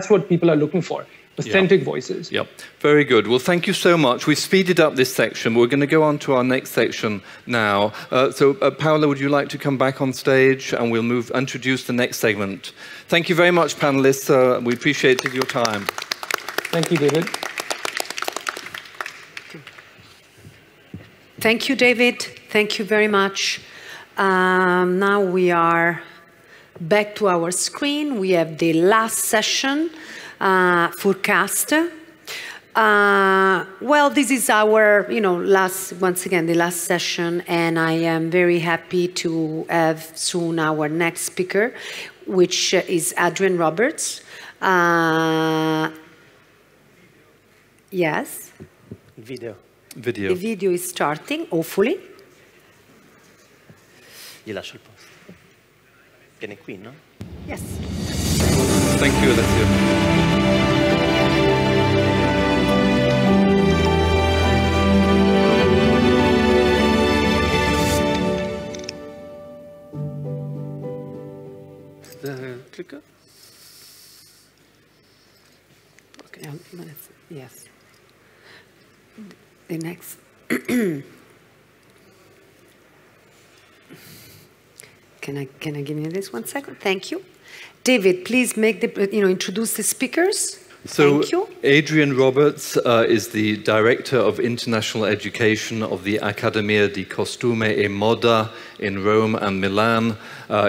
what people are looking for. Authentic voices. Yep. Very good. Well, thank you so much. We've speeded up this section. We're going to go on to our next section now. Paola, would you like to come back on stage and we'll introduce the next segment. Thank you very much, panelists. We appreciated your time. Thank you, David. Thank you, David. Thank you very much. Now we are back to our screen. We have the last session. Forecast. Well, this is our, once again, the last session, and I am very happy to have soon our next speaker, which is Adrian Roberts. Yes? Video. The video is starting, hopefully. Gli lascio il posto. Viene qui, no? Yes. Thank you, Alessio. Clicker? Okay. Yes. The next. Can I give you this 1 second? Thank you. David, please make the, introduce the speakers. So, thank you. Adrian Roberts is the Director of International Education of the Accademia di Costume e Moda in Rome and Milan,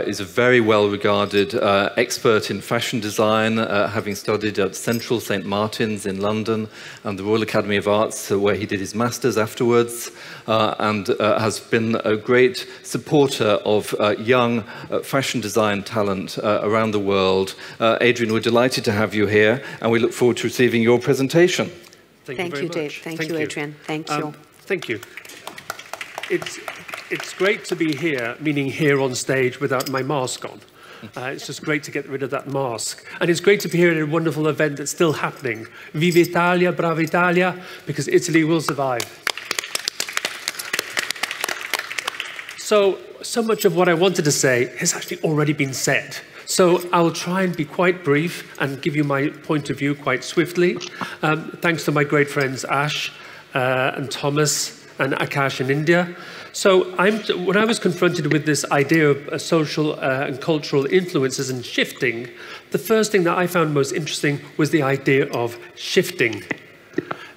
is a very well-regarded expert in fashion design, having studied at Central St. Martin's in London and the Royal Academy of Arts, where he did his master's afterwards, and has been a great supporter of young fashion design talent around the world. Adrian, we're delighted to have you here, and we look forward to receiving your presentation. Thank you, Dave. Thank you, Adrian. Thank you. Thank you. It's great to be here, meaning here on stage without my mask on. It's just great to get rid of that mask. And it's great to be here at a wonderful event that's still happening. Viva Italia, Brava Italia, because Italy will survive. So much of what I wanted to say has actually already been said. So I'll try and be quite brief and give you my point of view quite swiftly. Thanks to my great friends Ash and Thomas and Akash in India. So when I was confronted with this idea of social and cultural influences and shifting, the first thing that I found most interesting was the idea of shifting.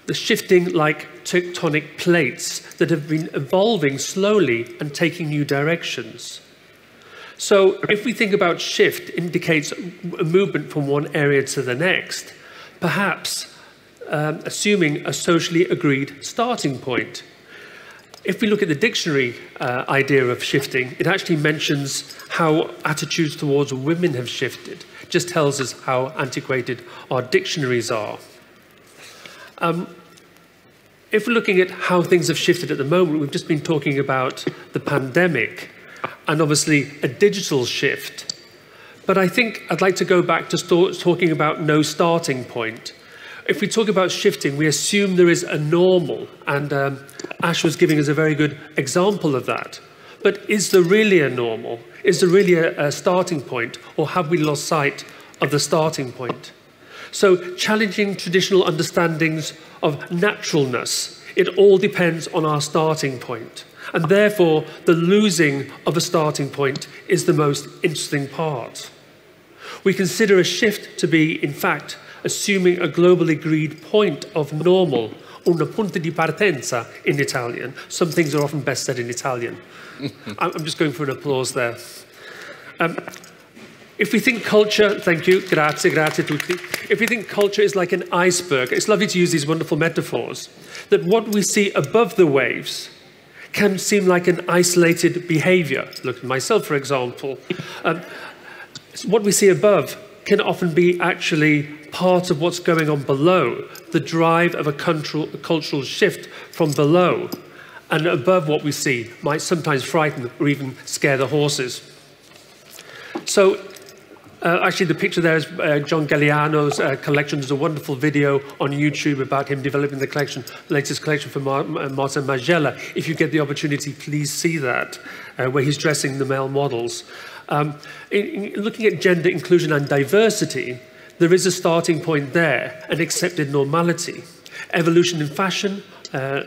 The shifting like tectonic plates that have been evolving slowly and taking new directions. So if we think about shift indicates a movement from one area to the next, perhaps assuming a socially agreed starting point. If we look at the dictionary idea of shifting, it actually mentions how attitudes towards women have shifted. It just tells us how antiquated our dictionaries are. If we're looking at how things have shifted at the moment, we've just been talking about the pandemic and obviously a digital shift. But I think I'd like to go back to talking about no starting point. If we talk about shifting, we assume there is a normal, and Ash was giving us a very good example of that. But is there really a normal? Is there really a starting point, or have we lost sight of the starting point? So challenging traditional understandings of naturalness, it all depends on our starting point. And therefore, the losing of a starting point is the most interesting part. We consider a shift to be, in fact, assuming a globally agreed point of normal, una punta di partenza in Italian. Some things are often best said in Italian. I'm just going for an applause there. If we think culture, thank you, grazie tutti. If we think culture is like an iceberg, it's lovely to use these wonderful metaphors. that what we see above the waves can seem like an isolated behavior. Look at myself, for example. What we see above can often be actually part of what's going on below, the drive of a cultural shift from below. And above what we see might sometimes frighten or even scare the horses. So actually the picture there is John Galliano's collection. There's a wonderful video on YouTube about him developing the collection, the latest collection for Martin Margiela. If you get the opportunity, please see that, where he's dressing the male models. In looking at gender inclusion and diversity, there is a starting point there, an accepted normality. Evolution in fashion,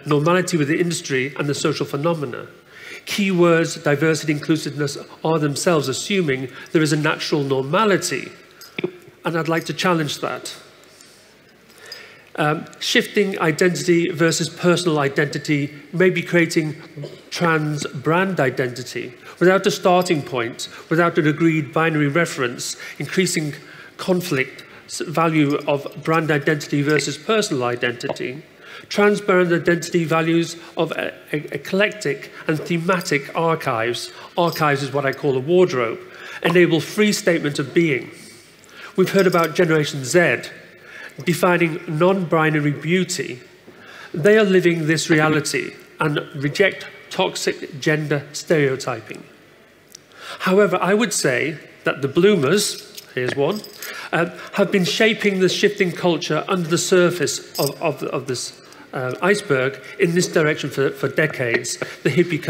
normality with the industry and the social phenomena. Keywords, diversity, inclusiveness are themselves assuming there is a natural normality. And I'd like to challenge that. Shifting identity versus personal identity may be creating trans brand identity without a starting point, without an agreed binary reference, increasing conflict, value of brand identity versus personal identity. Trans brand identity values of eclectic and thematic archives. Archives is what I call a wardrobe, enable free statement of being. We've heard about Generation Z, defining non-binary beauty. They are living this reality and reject toxic gender stereotyping. However, I would say that the bloomers, here's one, have been shaping the shifting culture under the surface of this iceberg in this direction for decades. The hippie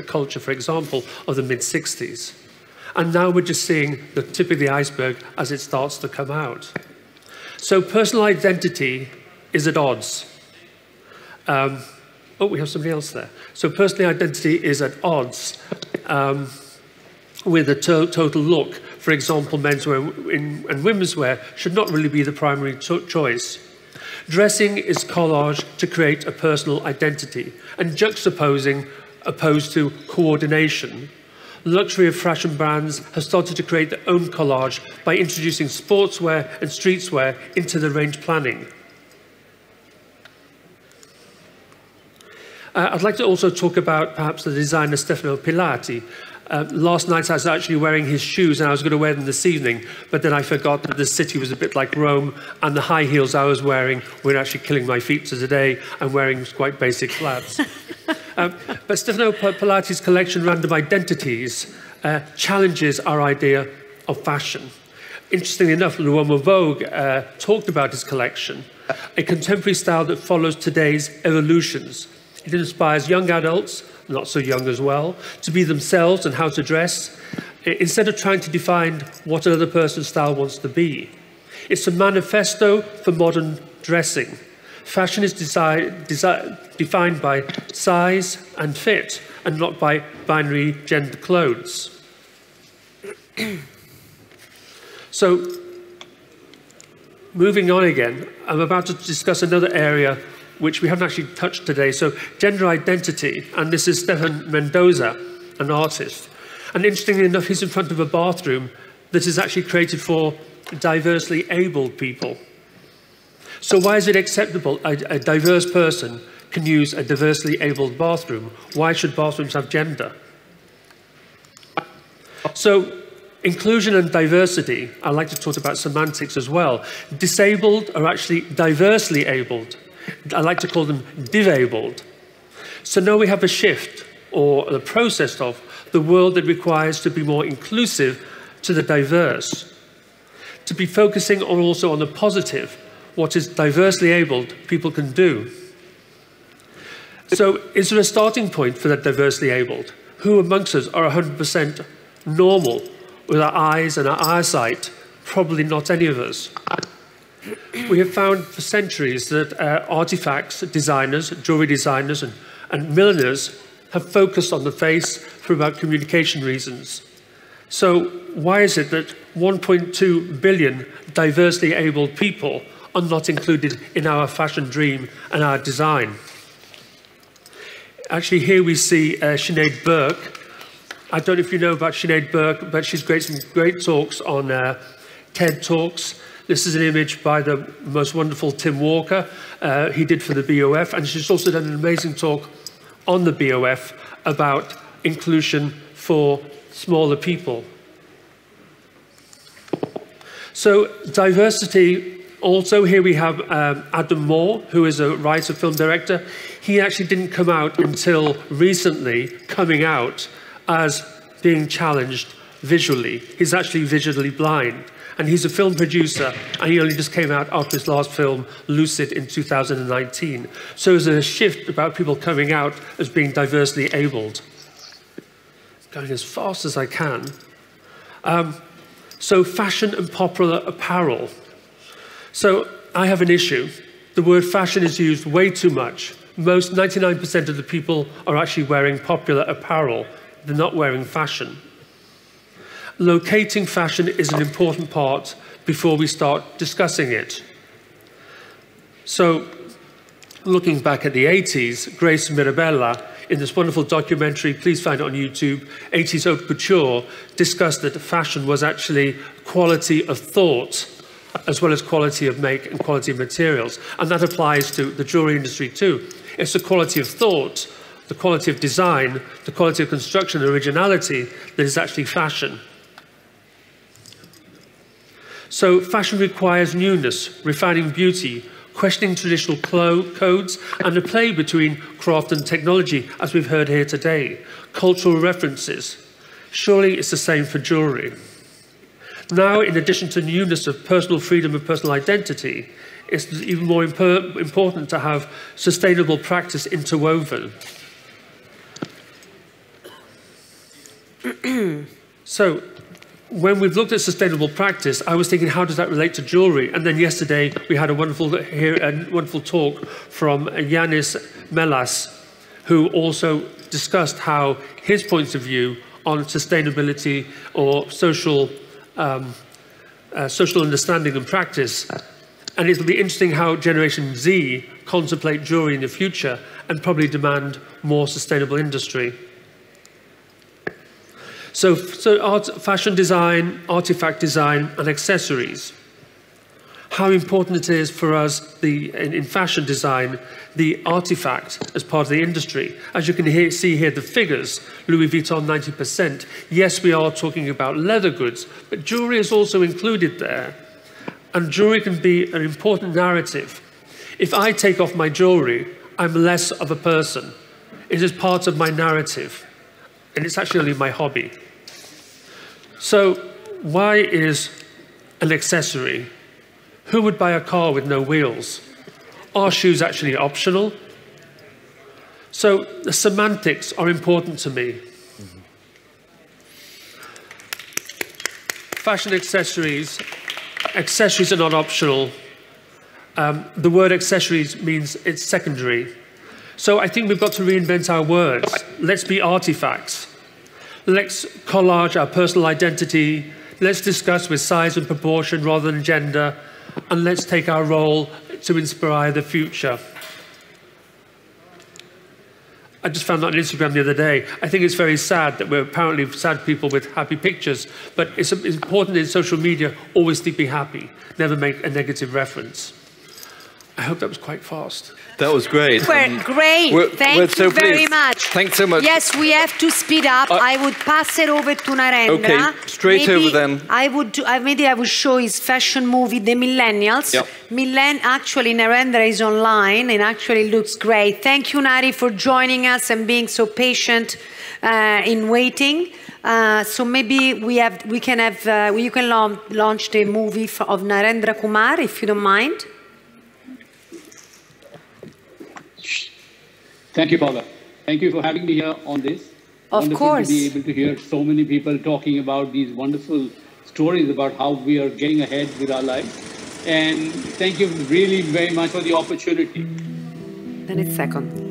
culture, for example, of the mid-60s. And now we're just seeing the tip of the iceberg as it starts to come out. So personal identity is at odds. Oh, we have somebody else there. So personal identity is at odds with a total look. For example, menswear and women's wear should not really be the primary choice. Dressing is collage to create a personal identity, and juxtaposing opposed to coordination. Luxury of fashion brands have started to create their own collage by introducing sportswear and streetswear into the range planning. I'd like to also talk about perhaps the designer Stefano Pilati. Last night I was actually wearing his shoes and I was going to wear them this evening, but then I forgot that the city was a bit like Rome and the high heels I was wearing were actually killing my feet. So today I'm wearing quite basic flats. But Stefano Pilati's collection, Random Identities, challenges our idea of fashion. Interestingly enough, Le Woman Vogue talked about his collection, a contemporary style that follows today's evolutions. It inspires young adults, not so young as well, to be themselves and how to dress, instead of trying to define what another person's style wants to be. It's a manifesto for modern dressing. Fashion is defined by size and fit, and not by binary gender clothes. So, moving on again, I'm about to discuss another area which we haven't actually touched today. So, gender identity, and this is Stefan Mendoza, an artist. And interestingly enough, he's in front of a bathroom that is actually created for diversely abled people. So why is it acceptable a diverse person can use a diversely abled bathroom? Why should bathrooms have gender? So inclusion and diversity, I like to talk about semantics as well. Disabled are actually diversely abled. I like to call them divabled. So now we have a shift, or the process of, the world that requires to be more inclusive to the diverse. To be focusing on also on the positive, what is diversely abled people can do. So is there a starting point for that diversely abled? Who amongst us are 100% normal with our eyes and our eyesight? Probably not any of us. We have found for centuries that artifacts, designers, jewelry designers and milliners have focused on the face for about communication reasons. So why is it that 1.2 billion diversely abled people are not included in our fashion dream and our design? Actually, here we see Sinead Burke. I don't know if you know about Sinead Burke, but she's some great talks on TED Talks. This is an image by the most wonderful Tim Walker. He did for the BOF, and she's also done an amazing talk on the BOF about inclusion for smaller people. So diversity, also here we have Adam Moore, who is a writer, film director. He actually didn't come out until recently, coming out as being challenged visually. He's actually visually blind, and he's a film producer, and he only just came out after his last film, Lucid, in 2019. So there's a shift about people coming out as being diversely abled. Going as fast as I can. So fashion and popular apparel. So I have an issue. The word fashion is used way too much. Most 99% of the people are actually wearing popular apparel. They're not wearing fashion. Locating fashion is an important part before we start discussing it. So looking back at the 80s, Grace Mirabella, in this wonderful documentary, please find it on YouTube, 80s Haute Couture, discussed that fashion was actually quality of thought, as well as quality of make and quality of materials. And that applies to the jewelry industry too. It's the quality of thought, the quality of design, the quality of construction, and originality that is actually fashion. So fashion requires newness, refining beauty, questioning traditional codes, and a play between craft and technology, as we've heard here today, cultural references. Surely it's the same for jewellery. Now, in addition to newness of personal freedom and personal identity, it's even more important to have sustainable practice interwoven. So, when we've looked at sustainable practice, I was thinking, how does that relate to jewellery? And then yesterday, we had a wonderful talk from Yanis Melas, who also discussed how his points of view on sustainability or social understanding and practice. And it'll be interesting how Generation Z contemplate jewellery in the future and probably demand more sustainable industry. So fashion design, artifact design, and accessories. How important it is for us in fashion design, the artifact as part of the industry. As you can see here, the figures, Louis Vuitton 90%. Yes, we are talking about leather goods, but jewelry is also included there. And jewelry can be an important narrative. If I take off my jewelry, I'm less of a person. It is part of my narrative. And it's actually my hobby. So why is an accessory? Who would buy a car with no wheels? Are shoes actually optional? So the semantics are important to me. Fashion accessories are not optional. The word accessories means it's secondary. So I think we've got to reinvent our words. Let's be artifacts. Let's collage our personal identity. Let's discuss with size and proportion rather than gender. And let's take our role to inspire the future. I just found that on Instagram the other day. I think it's very sad that we're apparently sad people with happy pictures, but it's important in social media always to be happy, never make a negative reference. I hope that was quite fast. That was great. Great. Thank you very much. Thanks so much. Yes, we have to speed up. I would pass it over to Narendra. Okay, straight over then. Maybe I would show his fashion movie, The Millennials. Yep. Actually, Narendra is online and actually looks great. Thank you, Nari, for joining us and being so patient in waiting. So maybe you can launch the movie of Narendra Kumar, if you don't mind. Thank you, Paola. Thank you for having me here on this. Of course. To be able to hear so many people talking about these wonderful stories about how we are getting ahead with our lives. And thank you really very much for the opportunity. Then it's second.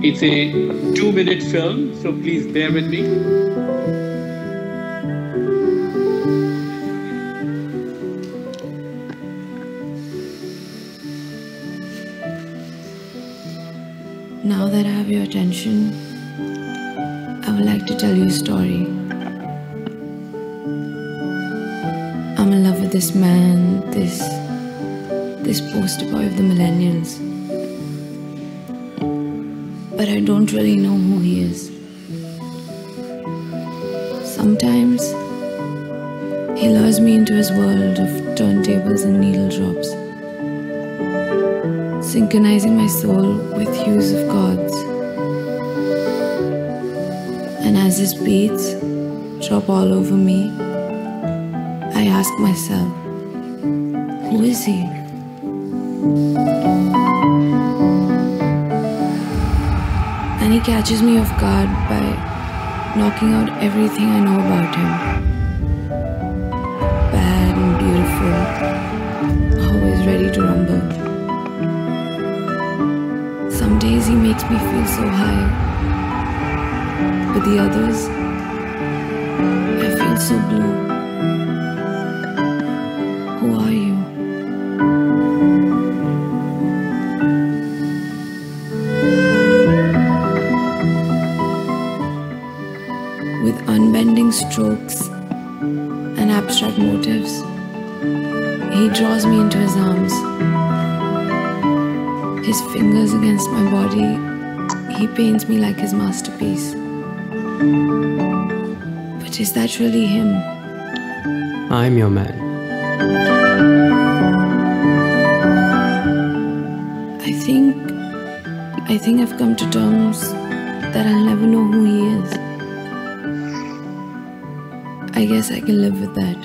It's a 2-minute film, so please bear with me. that I have your attention, I would like to tell you a story. I'm in love with this man, this poster boy of the millennials. But I don't really know who he is. Sometimes he lures me into his world of turntables and needle drops, synchronizing my soul with hues of chords. And as his beats drop all over me, I ask myself, who is he? And he catches me off guard by knocking out everything I know about him. Bad and beautiful, always ready to rumble. Some days he makes me feel so high, but the others, I feel so blue. Who are you? With unbending strokes and abstract motives, he draws me into his arms. His fingers against my body, he paints me like his masterpiece. But is that really him? I'm your man. I think I've come to terms that I'll never know who he is. I guess I can live with that.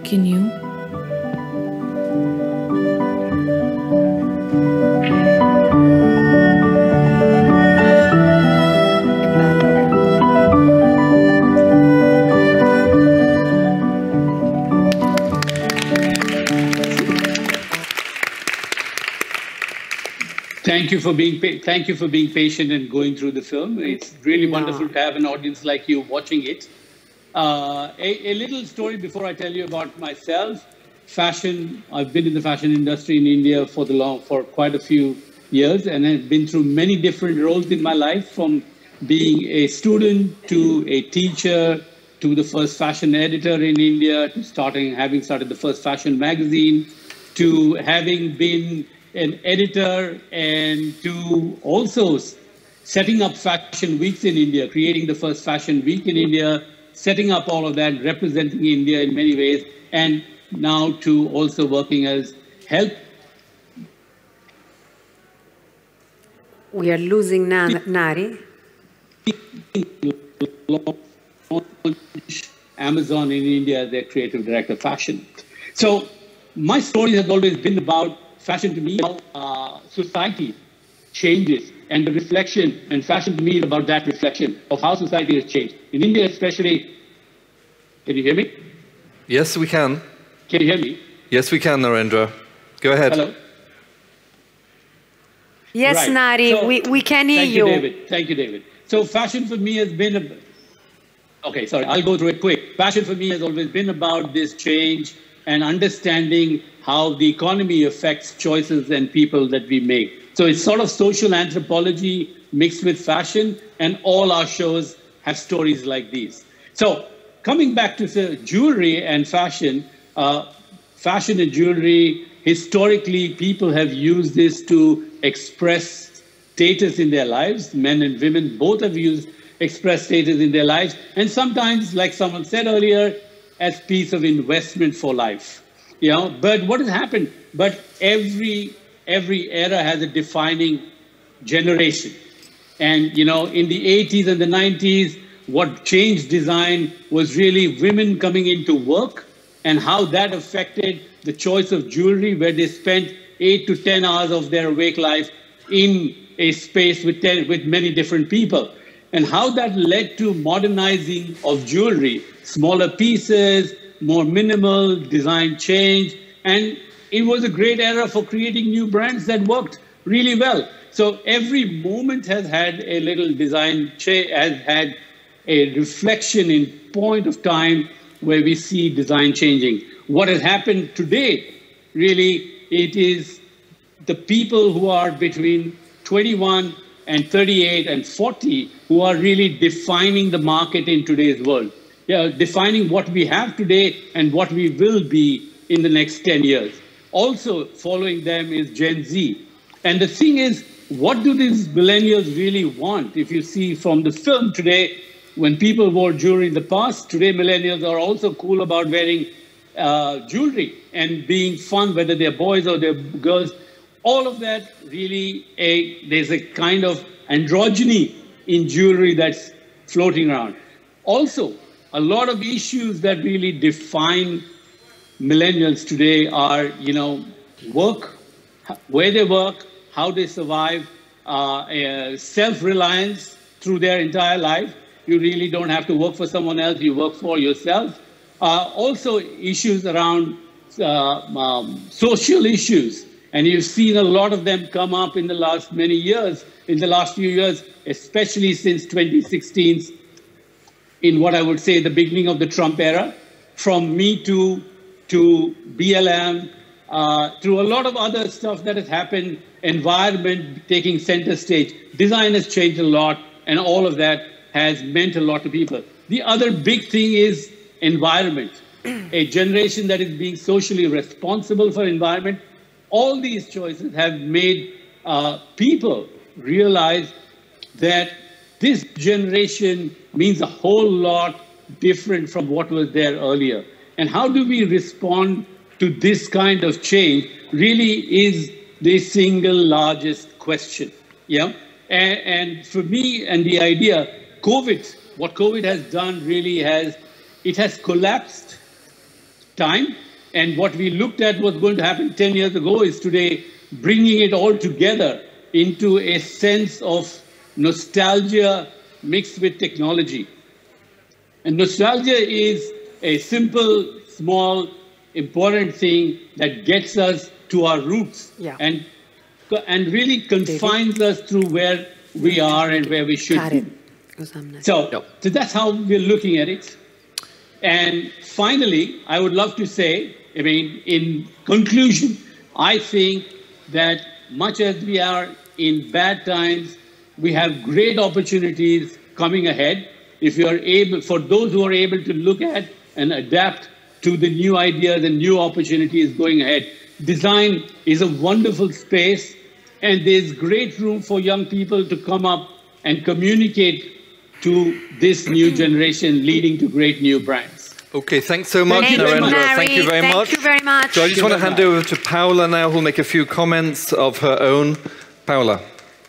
Can you? Thank you for being patient and going through the film. It's really wonderful to have an audience like you watching it. A little story before I tell you about myself. Fashion. I've been in the fashion industry in India for quite a few years, and I've been through many different roles in my life, from being a student to a teacher to the first fashion editor in India, to having started the first fashion magazine, to having been an editor, and to also setting up fashion weeks in India, creating the first fashion week in India, setting up all of that, representing India in many ways, and now to also working as help. We are losing Nari. Amazon in India as their creative director of fashion. So my story has always been about fashion. To me, how society changes, and the reflection, and fashion to me is about that reflection of how society has changed. In India especially, can you hear me? Yes, we can. Can you hear me? Yes, we can, Narendra. Go ahead. Hello. Yes, Right. Nari, So, we can hear Thank you, David. Thank you, David. So fashion for me has been okay, sorry, I'll go through it quick. Fashion for me has always been about this change and understanding how the economy affects choices and people that we make. So it's sort of social anthropology mixed with fashion, and all our shows have stories like these. So coming back to jewelry and fashion, fashion and jewelry, historically, people have used this to express status in their lives. Men and women both have expressed status in their lives, and sometimes, like someone said earlier, as piece of investment for life. But what has happened? But every era has a defining generation. And, in the 80s and the 90s, what changed design was really women coming into work, and how that affected the choice of jewelry, where they spent 8 to 10 hours of their awake life in a space with many different people. And how that led to modernizing of jewelry, smaller pieces, more minimal, design change. And it was a great era for creating new brands that worked really well. So every moment has had a little design change, has had a reflection in point of time where we see design changing. What has happened today, really, it is the people who are between 21 and 38 and 40 who are really defining the market in today's world. Yeah, defining what we have today and what we will be in the next 10 years. Also following them is Gen Z. And the thing is, what do these millennials really want? If you see from the film today, when people wore jewelry in the past, today millennials are also cool about wearing jewelry and being fun, whether they're boys or they're girls. All of that really, there's a kind of androgyny in jewelry that's floating around. Also, a lot of issues that really define millennials today are, you know, work, where they work, how they survive, self-reliance through their entire life. You really don't have to work for someone else, you work for yourself. Also issues around social issues. And you've seen a lot of them come up in the last many years, in the last few years, especially since 2016, in what I would say the beginning of the Trump era, from Me Too to BLM, to a lot of other stuff that has happened, environment taking center stage. Design has changed a lot, and all of that has meant a lot to people. The other big thing is environment, a generation that is being socially responsible for environment. All these choices have made people realize that this generation means a whole lot different from what was there earlier. And how do we respond to this kind of change really is the single largest question. Yeah. And for me and the idea, COVID, what COVID has done really it has collapsed time. And what we looked at was going to happen 10 years ago is today bringing it all together into a sense of nostalgia mixed with technology. And nostalgia is a simple, small, important thing that gets us to our roots and really confines us through where we are and where we should be. So that's how we're looking at it. And finally, I would love to say, I mean, in conclusion, I think that much as we are in bad times, we have great opportunities coming ahead. If you are able, for those who are able to look at and adapt to the new ideas and new opportunities going ahead. Design is a wonderful space, and there's great room for young people to come up and communicate to this new generation, leading to great new brands. Okay, thanks so much, Narendra. Thank you very much. Thank you very much. So I just want to hand over to Paola now, who'll make a few comments of her own. Paola.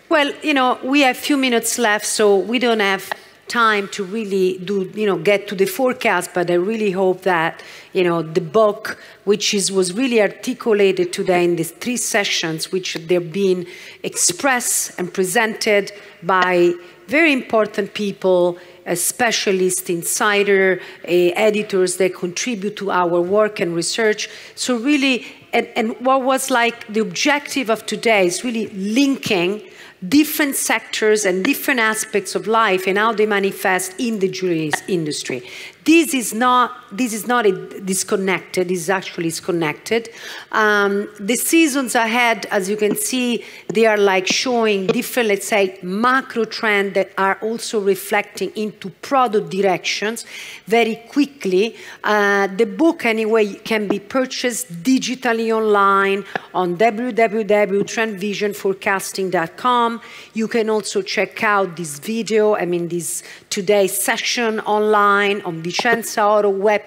Well, you know, we have a few minutes left, so we don't have time to really do, get to the forecast, but I really hope that, the book, which was really articulated today in these 3 sessions, which they're being expressed and presented by very important people, specialists, insider, editors that contribute to our work and research. So really, and what was like the objective of today is really linking different sectors and different aspects of life and how they manifest in the jewelry industry. This is not a disconnected, this actually is connected. The seasons ahead, as you can see, they are like showing different, let's say, macro trends that are also reflecting into product directions very quickly. The book, anyway, can be purchased digitally online on www.trendvisionforecasting.com. You can also check out this video, this today's session online on Vicenza Oro website.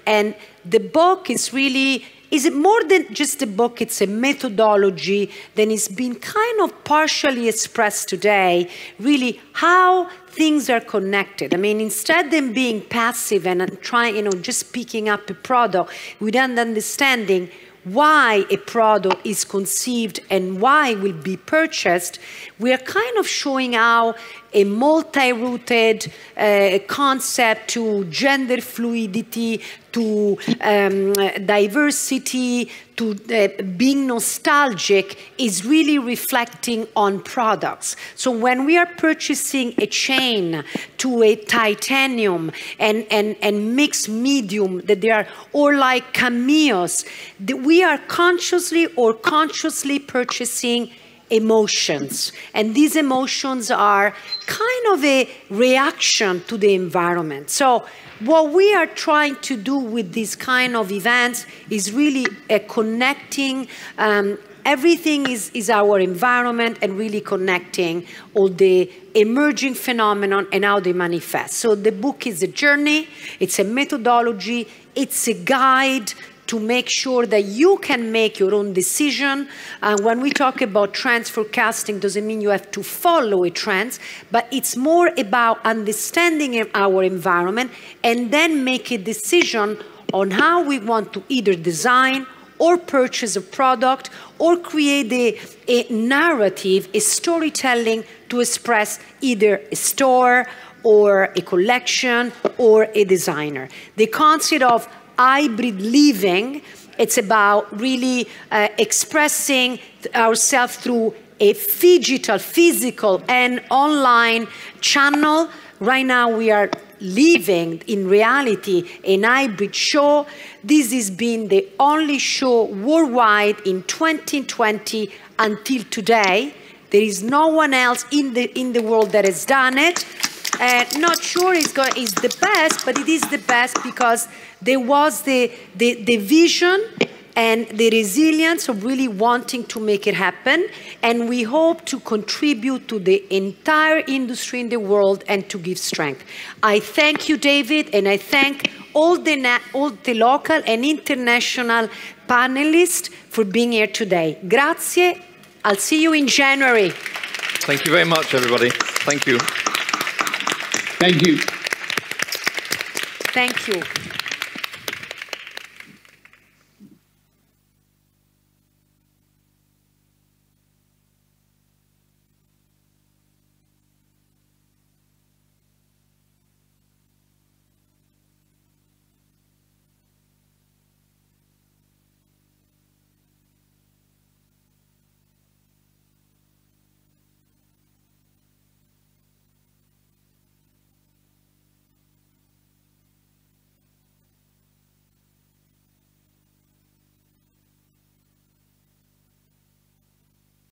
And the book is really, is it more than just a book? It's a methodology that is being kind of partially expressed today, really how things are connected. Instead of being passive and trying, just picking up a product without understanding why a product is conceived and why it will be purchased, we are kind of showing how a multi-rooted concept to gender fluidity, to diversity, to being nostalgic, is really reflecting on products. So when we are purchasing a chain to a titanium and mixed medium, that they are, or like cameos, we are consciously or consciously purchasing emotions. And these emotions are kind of a reaction to the environment. So what we are trying to do with these kind of events is really connecting, everything is our environment, and really connecting all the emerging phenomenon and how they manifest. So the book is a journey, it's a methodology, it's a guide to make sure that you can make your own decision. When we talk about trends forecasting, doesn't mean you have to follow a trend, but it's more about understanding our environment and then make a decision on how we want to either design or purchase a product or create a narrative, a storytelling to express either a store or a collection or a designer. The concept of hybrid living, it's about really expressing ourselves through a digital, physical, and online channel. Right now we are living in reality an hybrid show. This has been the only show worldwide in 2020 until today. There is no one else in the world that has done it. Not sure it's the best, but it is the best because there was the vision and the resilience of really wanting to make it happen. And we hope to contribute to the entire industry in the world and to give strength. I thank you, David, and I thank all the local and international panelists for being here today. Grazie. I'll see you in January. Thank you very much, everybody. Thank you. Thank you. Thank you.